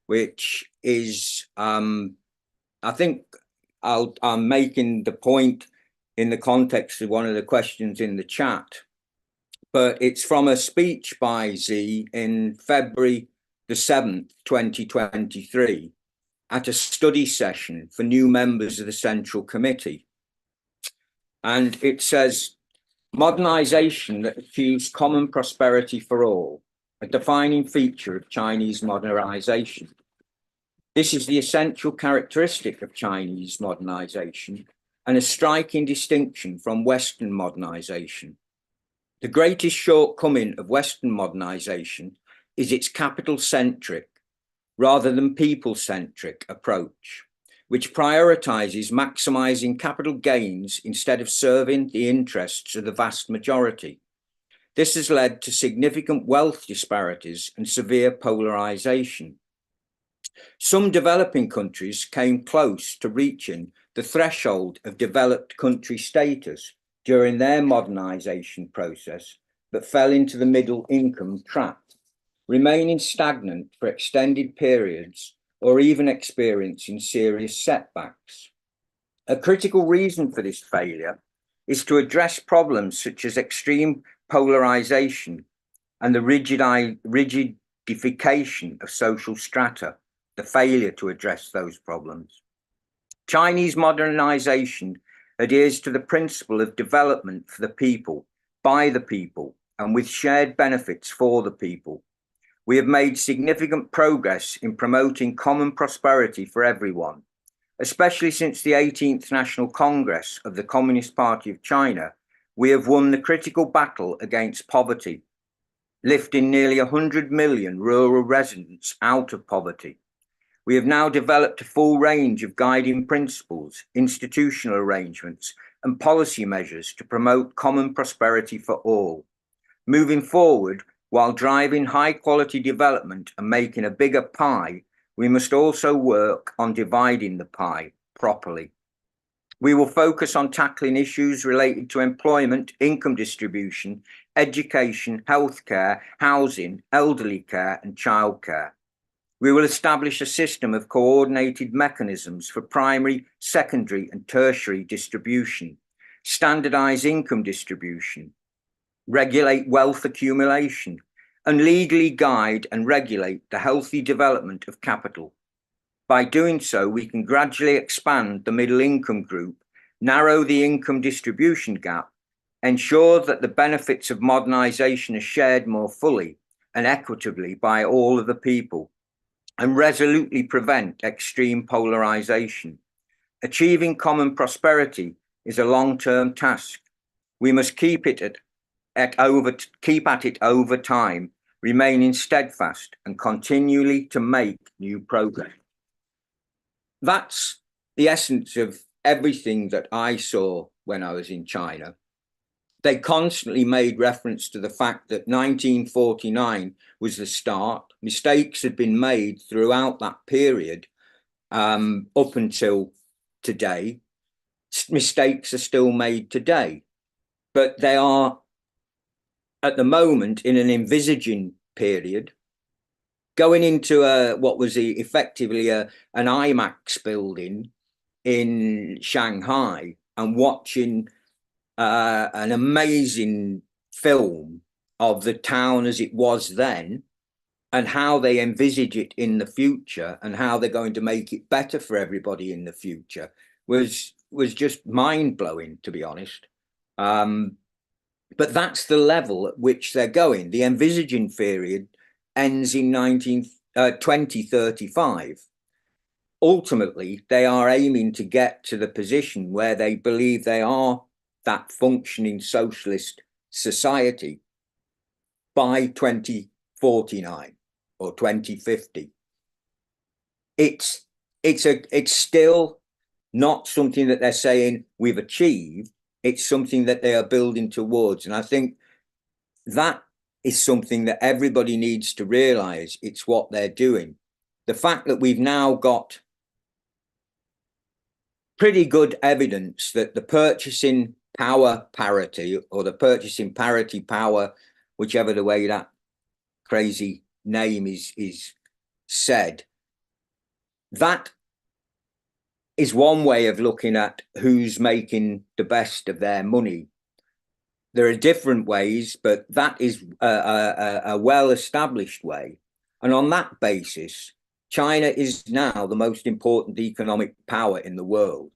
which is, I think I'm making the point in the context of one of the questions in the chat, but it's from a speech by Xi in February the 7th, 2023, at a study session for new members of the Central Committee. And it says, modernization that achieves common prosperity for all, a defining feature of Chinese modernization. This is the essential characteristic of Chinese modernization and a striking distinction from Western modernization. The greatest shortcoming of Western modernization is its capital-centric rather than people-centric approach, which prioritizes maximizing capital gains instead of serving the interests of the vast majority. This has led to significant wealth disparities and severe polarization. Some developing countries came close to reaching the threshold of developed country status during their modernization process, but fell into the middle income trap, remaining stagnant for extended periods or even experiencing serious setbacks. A critical reason for this failure is to address problems such as extreme polarization and the rigidification of social strata, the failure to address those problems. Chinese modernization adheres to the principle of development for the people, by the people, and with shared benefits for the people. We have made significant progress in promoting common prosperity for everyone, especially since the 18th National Congress of the Communist Party of China. We have won the critical battle against poverty, lifting nearly 100 million rural residents out of poverty. We have now developed a full range of guiding principles, institutional arrangements, and policy measures to promote common prosperity for all. Moving forward, while driving high-quality development and making a bigger pie, we must also work on dividing the pie properly. We will focus on tackling issues related to employment, income distribution, education, healthcare, housing, elderly care, and childcare. We will establish a system of coordinated mechanisms for primary, secondary, and tertiary distribution, standardize income distribution, regulate wealth accumulation, and legally guide and regulate the healthy development of capital. By doing so, we can gradually expand the middle income group, narrow the income distribution gap, ensure that the benefits of modernization are shared more fully and equitably by all of the people, and resolutely prevent extreme polarization. Achieving common prosperity is a long-term task. We must keep at it over time, remaining steadfast and continually to make new progress. That's the essence of everything that I saw when I was in China. They constantly made reference to the fact that 1949 was the start. Mistakes had been made throughout that period up until today. Mistakes are still made today, but they are at the moment in an envisaging period, going into what was effectively an IMAX building in Shanghai and watching an amazing film of the town as it was then and how they envisage it in the future and how they're going to make it better for everybody in the future was just mind-blowing, to be honest. But that's the level at which they're going. The envisaging period ends in 2035. ultimately, they are aiming to get to the position where they believe they are that functioning socialist society by 2049 or 2050. It's still not something that they're saying we've achieved. It's something that they are building towards. And I think that is something that everybody needs to realize. It's what they're doing. The fact that we've now got pretty good evidence that the purchasing power parity, or the purchasing parity power, whichever the way that crazy name is said, that is one way of looking at who's making the best of their money. There are different ways, but that is a well-established way. And on that basis, China is now the most important economic power in the world.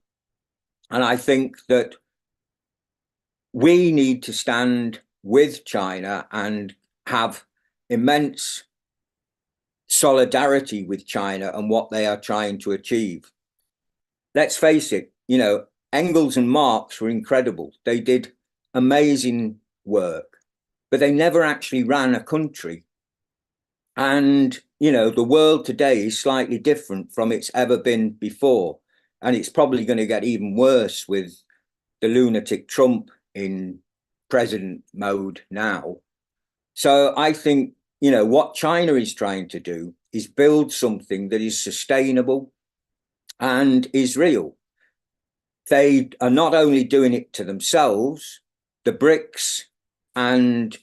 And I think that we need to stand with China and have immense solidarity with China and what they are trying to achieve. Let's face it, you know, Engels and Marx were incredible. They did amazing work, but they never actually ran a country. And, you know, the world today is slightly different from it's ever been before. And it's probably going to get even worse with the lunatic Trump in president mode now. So I think, you know, what China is trying to do is build something that is sustainable and is real. They are not only doing it to themselves, the BRICS and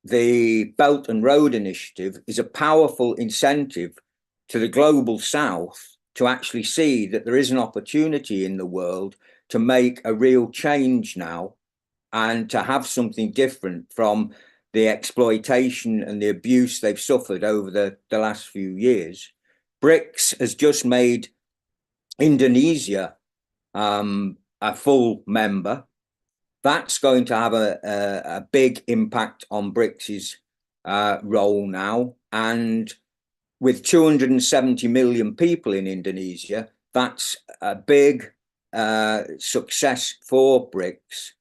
the Belt and Road Initiative is a powerful incentive to the global South to actually see that there is an opportunity in the world to make a real change now and to have something different from the exploitation and the abuse they've suffered over the last few years. BRICS has just made Indonesia a full member. That's going to have a big impact on BRICS's role now. And with 270 million people in Indonesia, that's a big success for BRICS.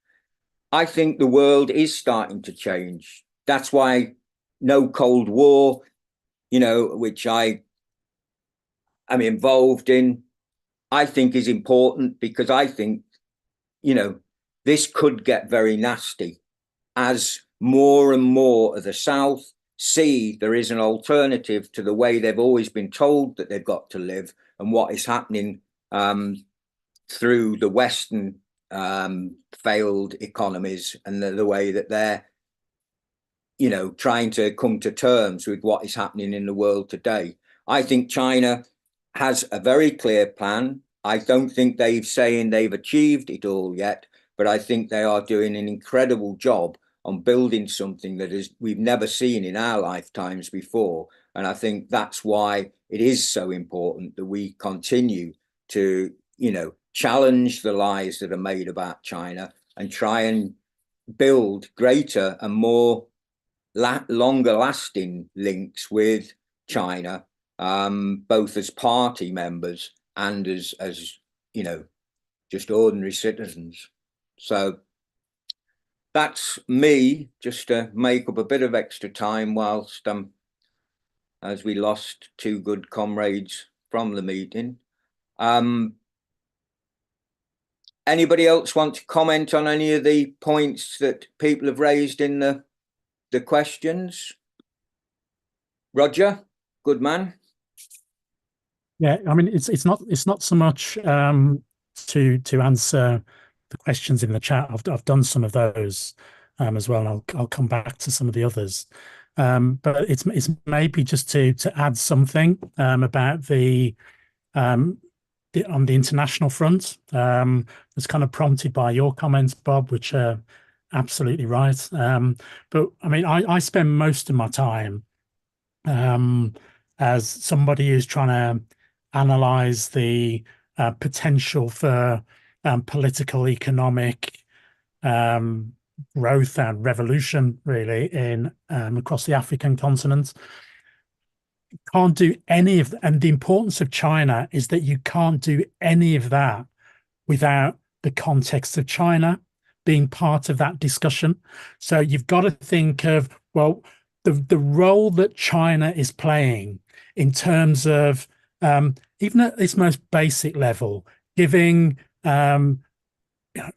I think the world is starting to change. That's why no Cold War, you know, which I am involved in, I think is important, because I think, you know, this could get very nasty as more and more of the South see there is an alternative to the way they've always been told that they've got to live and what is happening through the Western failed economies and the way that they're, you know, trying to come to terms with what is happening in the world today. I think China has a very clear plan. I don't think they're saying they've achieved it all yet, but I think they are doing an incredible job on building something that we've never seen in our lifetimes before. And I think that's why it is so important that we continue to, you know, challenge the lies that are made about China and try and build greater and more longer lasting links with China, both as party members and as you know, just ordinary citizens. So that's me, just to make up a bit of extra time whilst as we lost two good comrades from the meeting. Anybody else want to comment on any of the points that people have raised in the questions? Roger, good man. Yeah, I mean, it's not so much to answer the questions in the chat. I've done some of those as well, and I'll come back to some of the others. But it's maybe just to add something about the on the international front. It's kind of prompted by your comments, Bob, which are absolutely right. But I mean, I spend most of my time as somebody who's trying to analyze the potential for political, economic growth and revolution, really, in across the African continent. can't do any of, and the importance of China is that you can't do any of that without the context of China being part of that discussion. So you've got to think of, well, the role that China is playing in terms of, even at its most basic level, giving kind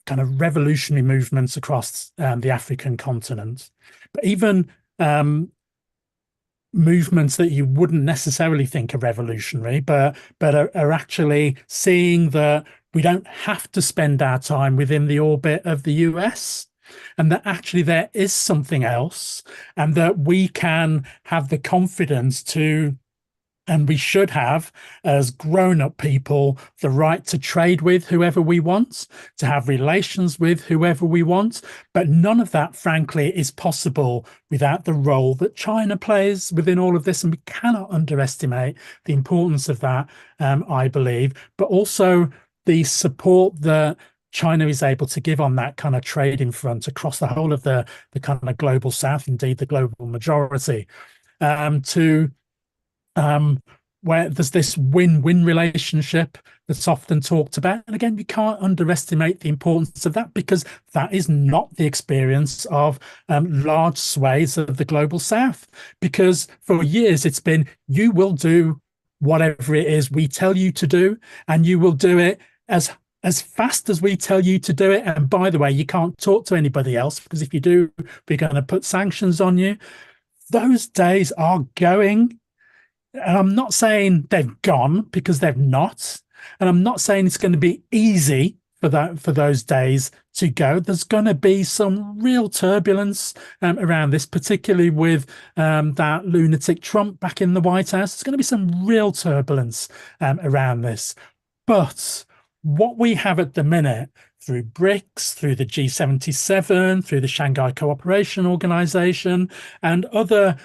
of revolutionary movements across the African continent, but even movements that you wouldn't necessarily think are revolutionary, but are actually seeing that we don't have to spend our time within the orbit of the US, and that actually there is something else, and that we can have the confidence to, and we should have, as grown-up people, the right to trade with whoever we want, to have relations with whoever we want. But none of that, frankly, is possible without the role that China plays within all of this. And we cannot underestimate the importance of that, I believe, but also the support that China is able to give on that kind of trading front across the whole of the kind of global South, indeed the global majority, where there's this win-win relationship that's often talked about. And again, you can't underestimate the importance of that, because that is not the experience of large swathes of the global South. Because for years it's been, you will do whatever it is we tell you to do, and you will do it as fast as we tell you to do it. And by the way, you can't talk to anybody else, because if you do, we're going to put sanctions on you. Those days are going. And I'm not saying they've gone, because they've not. And I'm not saying it's going to be easy for those days to go. There's going to be some real turbulence around this, particularly with that lunatic Trump back in the White House. There's going to be some real turbulence around this. But what we have at the minute, through BRICS, through the G77, through the Shanghai Cooperation Organization, and other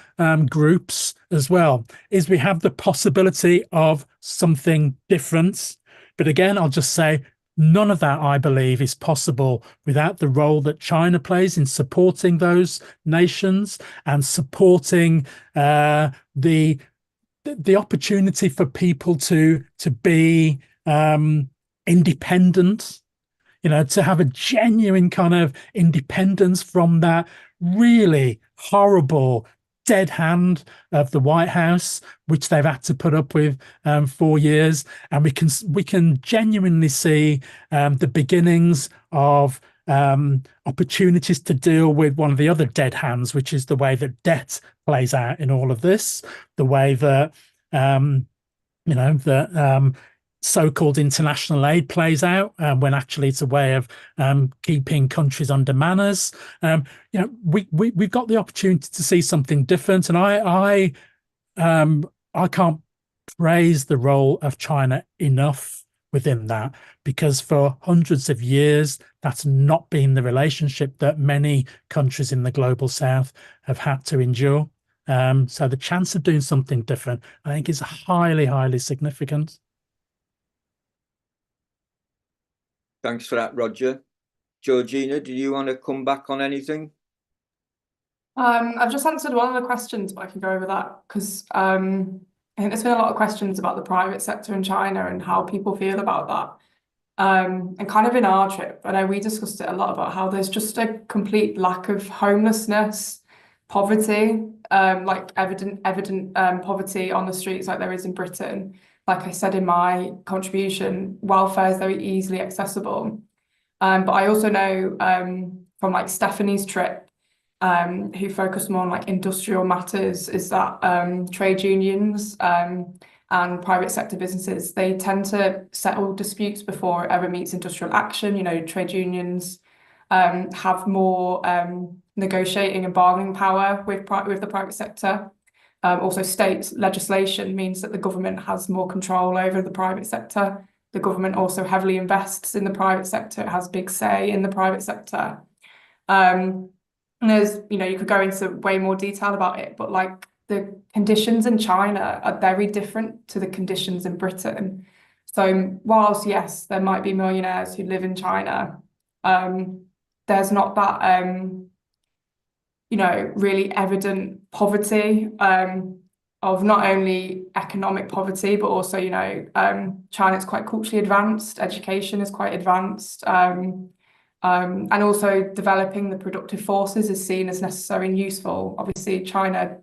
groups as well, is we have the possibility of something different. But again, I'll just say, none of that, I believe, is possible without the role that China plays in supporting those nations and supporting the opportunity for people to be independent, to have a genuine kind of independence from that really horrible dead hand of the White House, which they've had to put up with 4 years. And we can genuinely see the beginnings of opportunities to deal with one of the other dead hands, which is the way that debt plays out in all of this, the way that so-called international aid plays out, when actually it's a way of keeping countries under manners. We've got the opportunity to see something different, and I can't praise the role of China enough within that, because for hundreds of years that's not been the relationship that many countries in the global South have had to endure. So the chance of doing something different, I think, is highly, highly significant. Thanks for that, Roger. Georgina, do you want to come back on anything? I've just answered one of the questions, but I can go over that, because I think there's been a lot of questions about the private sector in China and how people feel about that. And kind of in our trip, I know we discussed it a lot about how there's just a complete lack of homelessness, poverty, like evident poverty on the streets like there is in Britain. Like I said in my contribution, welfare is very easily accessible. But I also know from like Stephanie's trip, who focused more on like industrial matters, is that trade unions and private sector businesses, they tend to settle disputes before it ever meets industrial action. Trade unions have more negotiating and bargaining power with the private sector. Also, state legislation means that the government has more control over the private sector. The government also heavily invests in the private sector. It has big say in the private sector. And there's, you could go into way more detail about it, but like the conditions in China are very different to the conditions in Britain. So whilst, yes, there might be millionaires who live in China, there's not that, really evident poverty. of not only economic poverty, but also, you know, China's quite culturally advanced, education is quite advanced, and also developing the productive forces is seen as necessary and useful. Obviously, China,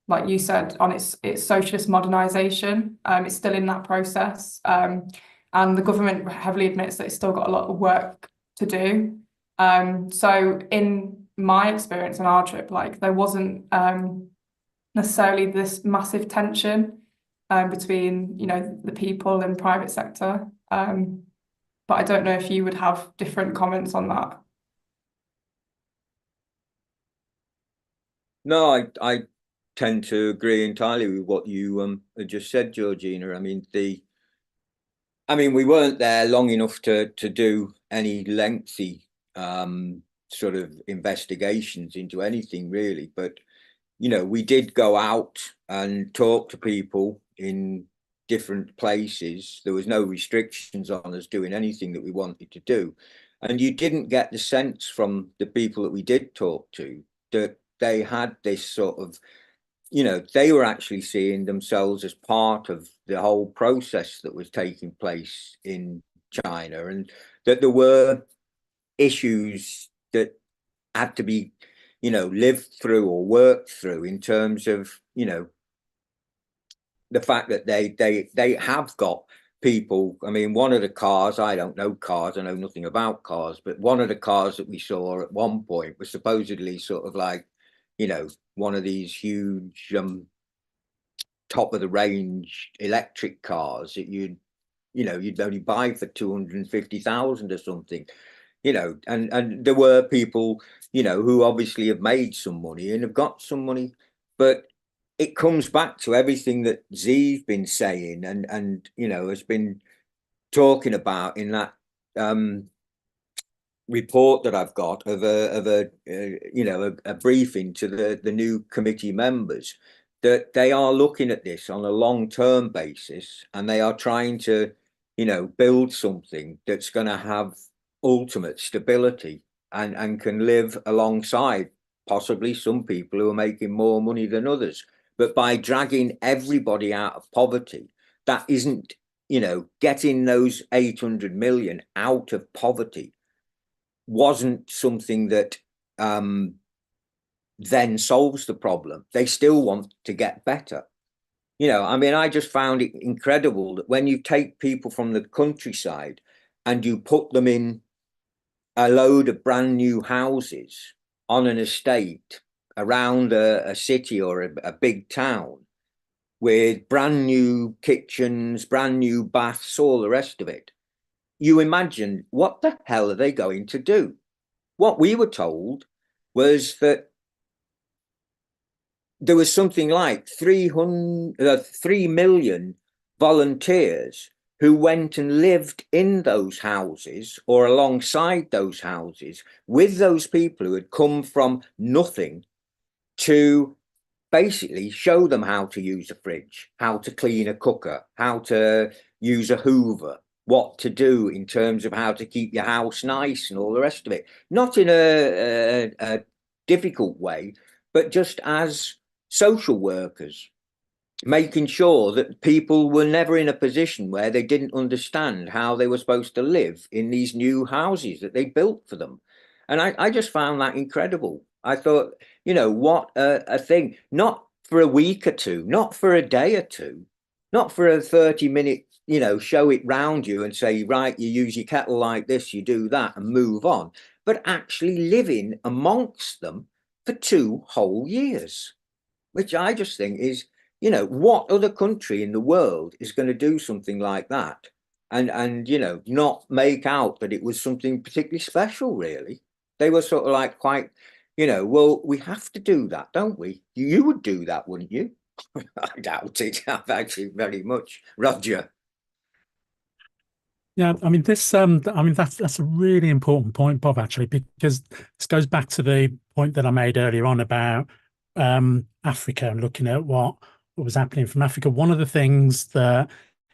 like you said, on its socialist modernization, it's still in that process, and the government heavily admits that it's still got a lot of work to do. So in my experience on our trip, like there wasn't necessarily this massive tension between, you know, the people and private sector. But I don't know if you would have different comments on that. No, I tend to agree entirely with what you just said, Georgina. I mean, we weren't there long enough to do any lengthy sort of investigations into anything really, but you know, we did go out and talk to people in different places. There was no restrictions on us doing anything that we wanted to do. And you didn't get the sense from the people that we did talk to that they had this sort of, you know, they were actually seeing themselves as part of the whole process that was taking place in China, and that there were issues that had to be, you know, lived through or worked through in terms of, you know, the fact that they have got people. I mean, one of the cars, I don't know cars, I know nothing about cars, but one of the cars that we saw at one point was supposedly sort of like, you know, one of these huge top of the range electric cars that you'd only buy for 250,000 or something, you know, and there were people, you know, who obviously have made some money and have got some money, but it comes back to everything that Z's been saying and you know has been talking about in that report that I've got of a briefing to the new committee members, that they are looking at this on a long-term basis and they are trying to, you know, build something that's going to have ultimate stability and can live alongside possibly some people who are making more money than others. But by dragging everybody out of poverty, that isn't, you know, getting those 800 million out of poverty wasn't something that then solves the problem. They still want to get better. You know, I mean, I just found it incredible that when you take people from the countryside and you put them in a load of brand new houses on an estate around a city or a big town with brand new kitchens, brand new baths, all the rest of it, you imagine, what the hell are they going to do? What we were told was that there was something like 3 million volunteers who went and lived in those houses or alongside those houses with those people who had come from nothing to basically show them how to use a fridge, how to clean a cooker, how to use a Hoover, what to do in terms of how to keep your house nice and all the rest of it. Not in a difficult way, but just as social workers, making sure that people were never in a position where they didn't understand how they were supposed to live in these new houses that they built for them. And I just found that incredible. I thought, you know, what a thing, not for a week or two, not for a day or two, not for a 30-minute, you know, show it round you and say, right, you use your kettle like this, you do that and move on, but actually living amongst them for 2 whole years, which I just think is, you know, what other country in the world is going to do something like that and you know, not make out that it was something particularly special, really. They were sort of like quite, you know, well, we have to do that, don't we? You would do that, wouldn't you? I doubt it. Actually, very much. Roger. Yeah, I mean that's a really important point, Bob, actually, because this goes back to the point that I made earlier on about Africa and looking at what was happening from Africa. One of the things that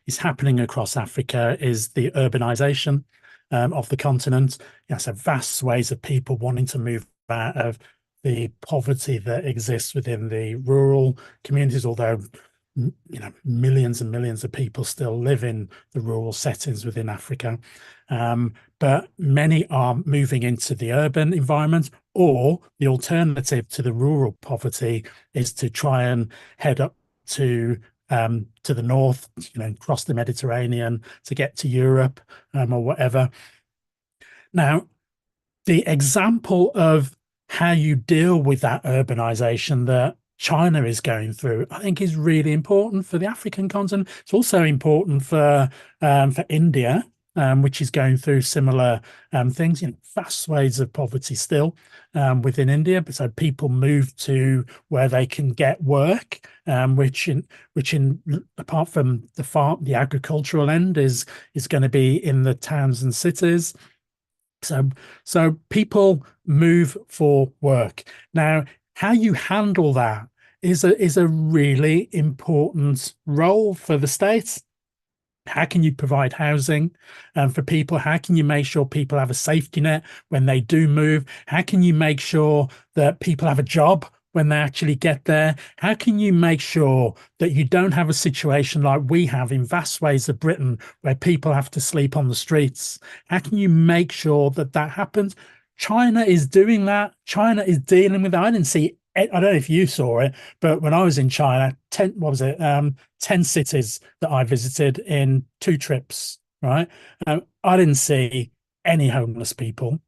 is happening across Africa is the urbanization of the continent. So vast swathes of people wanting to move out of the poverty that exists within the rural communities, although millions and millions of people still live in the rural settings within Africa. But many are moving into the urban environment, or the alternative to the rural poverty is to try and head up to the north, cross the Mediterranean to get to Europe, or whatever. Now, the example of how you deal with that urbanization that China is going through, I think, is really important for the African continent. It's also important for India, which is going through similar things. Vast swathes of poverty still within India, but so people move to where they can get work, which apart from the agricultural end is going to be in the towns and cities. So people move for work. Now, how you handle that is a really important role for the state. How can you provide housing for people? How can you make sure people have a safety net when they do move? How can you make sure that people have a job when they actually get there? How can you make sure that you don't have a situation like we have in vast swathes of Britain where people have to sleep on the streets? How can you make sure that that happens? China is doing that. China is dealing with that. I didn't see it. I don't know if you saw it, but when I was in China, 10 cities that I visited in 2 trips, right? I didn't see any homeless people.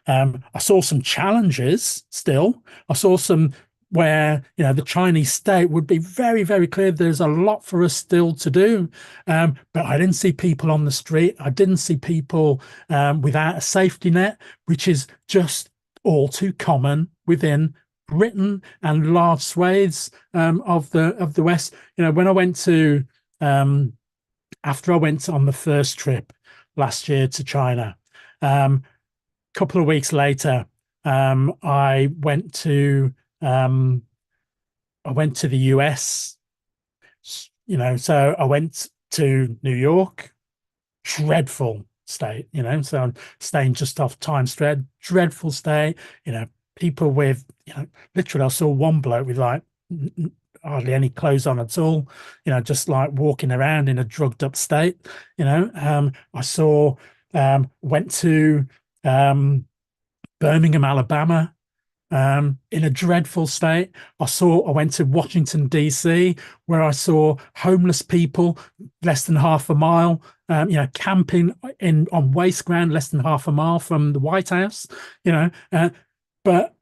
I saw some challenges still. I saw some where, the Chinese state would be very, very clear there's a lot for us still to do. But I didn't see people on the street. I didn't see people without a safety net, which is just all too common within Britain and large swathes of the West. When I went to, after I went on the first trip last year to China, couple of weeks later, I went to the US. So I went to New York. Dreadful state, so I'm staying just off Times Square. Dreadful state. People with, literally, I saw one bloke with like hardly any clothes on at all, just like walking around in a drugged up state. I saw, went to Birmingham, Alabama, in a dreadful state. I went to Washington, D.C., where I saw homeless people less than half a mile, camping on waste ground less than half a mile from the White House, but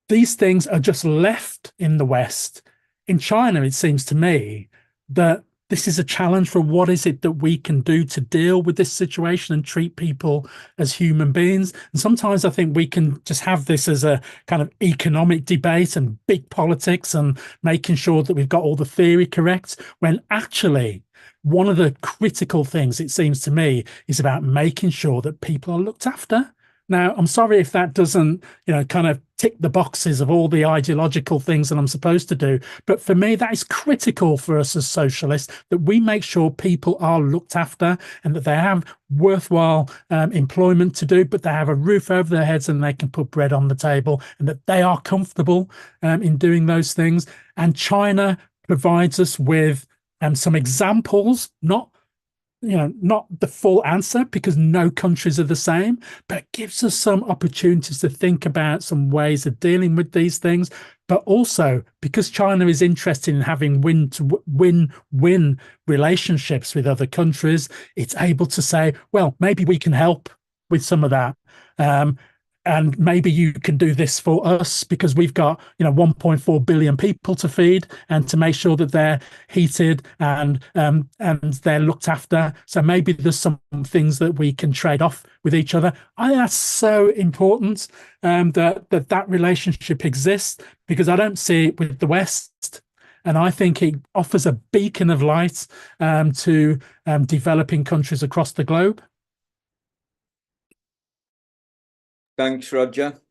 these things are just left in the West. In China, it seems to me that this is a challenge for what is it that we can do to deal with this situation and treat people as human beings. And sometimes I think we can just have this as a kind of economic debate and big politics and making sure that we've got all the theory correct, when actually one of the critical things, it seems to me, is about making sure that people are looked after. Now, I'm sorry if that doesn't, kind of tick the boxes of all the ideological things that I'm supposed to do. But for me, that is critical for us as socialists, that we make sure people are looked after and that they have worthwhile employment to do, but they have a roof over their heads and they can put bread on the table, and that they are comfortable in doing those things. And China provides us with some examples, not the full answer, because no countries are the same, but it gives us some opportunities to think about some ways of dealing with these things. But also, because China is interested in having win-win relationships with other countries, it's able to say, well, maybe we can help with some of that. And maybe you can do this for us because we've got, 1.4 billion people to feed and to make sure that they're heated and they're looked after. So maybe there's some things that we can trade off with each other. I think that's so important that relationship exists, because I don't see it with the West. And I think it offers a beacon of light to developing countries across the globe. Thanks, Roger.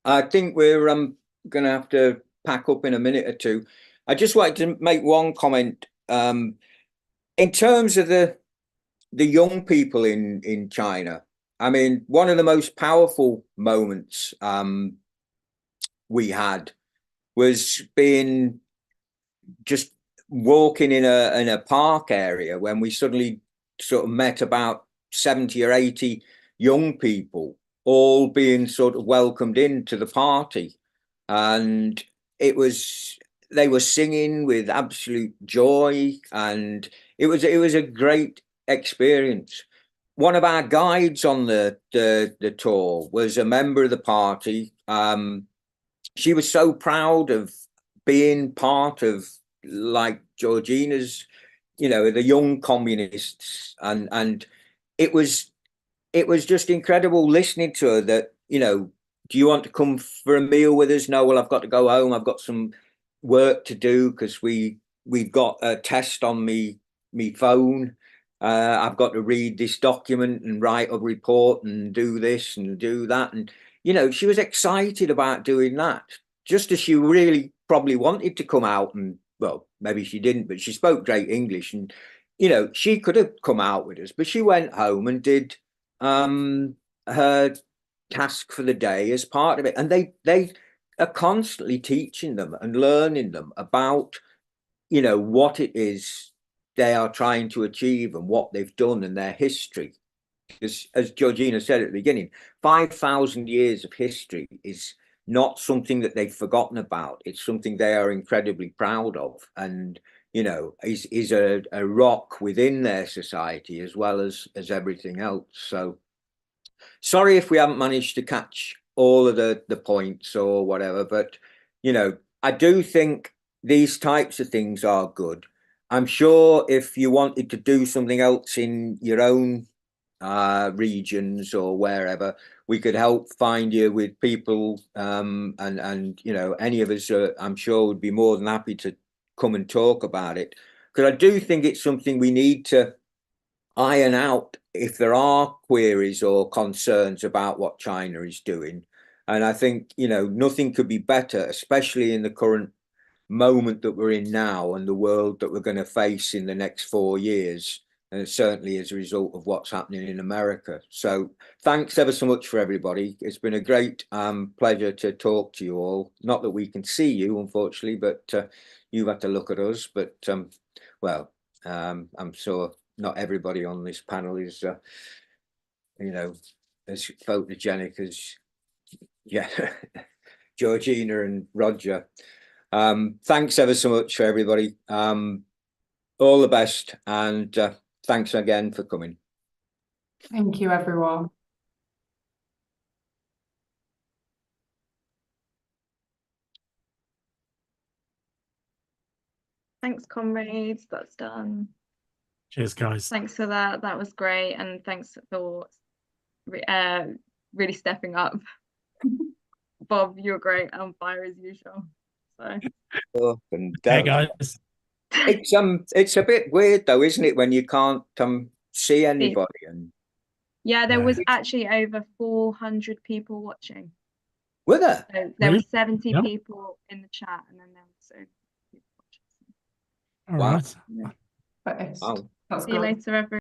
I think we're going to have to pack up in a minute or two. I just wanted to make one comment in terms of the young people in China. I mean, one of the most powerful moments we had was being just walking in a park area when we suddenly sort of met about 70 or 80 young people all being sort of welcomed into the party. And they were singing with absolute joy, and it was a great experience. One of our guides on the tour was a member of the party. She was so proud of being part of, like, Georgina's, the young communists, and it was just incredible listening to her. That, do you want to come for a meal with us? No, well, I've got to go home. I've got some work to do because we've got a test on me phone. I've got to read this document and write a report and do this and do that. And, she was excited about doing that, just as she really probably wanted to come out. And, well, maybe she didn't, but she spoke great English, and, she could have come out with us, but she went home and did her task for the day as part of it. And they are constantly teaching them and learning them about, what it is they are trying to achieve and what they've done and their history. As Georgina said at the beginning, 5,000 years of history is not something that they've forgotten about. It's something they are incredibly proud of, and, is a rock within their society as well as everything else. So sorry if we haven't managed to catch all of the points or whatever, but, I do think these types of things are good. I'm sure if you wanted to do something else in your own regions or wherever, we could help find you with people, and any of us, I'm sure, would be more than happy to come and talk about it, because I do think it's something we need to iron out if there are queries or concerns about what China is doing. And I think, nothing could be better, especially in the current moment that we're in now and the world that we're going to face in the next 4 years, and certainly as a result of what's happening in America. So thanks ever so much for everybody. It's been a great pleasure to talk to you all. Not that we can see you, unfortunately, but you've had to look at us. But I'm sure not everybody on this panel is as photogenic as Georgina and Roger. Thanks ever so much for everybody. All the best, and thanks again for coming. Thank you, everyone. Thanks, comrades. That's done. Cheers, guys. Thanks for that. That was great, and thanks for really stepping up. Bob, you're great on fire as usual. So. Hey, guys. It's a bit weird though, isn't it, when you can't see anybody? And yeah, there was actually over 400 people watching. Were there? So there were 70 people in the chat, and then there was people watching. All right. Wow. See you later, everyone.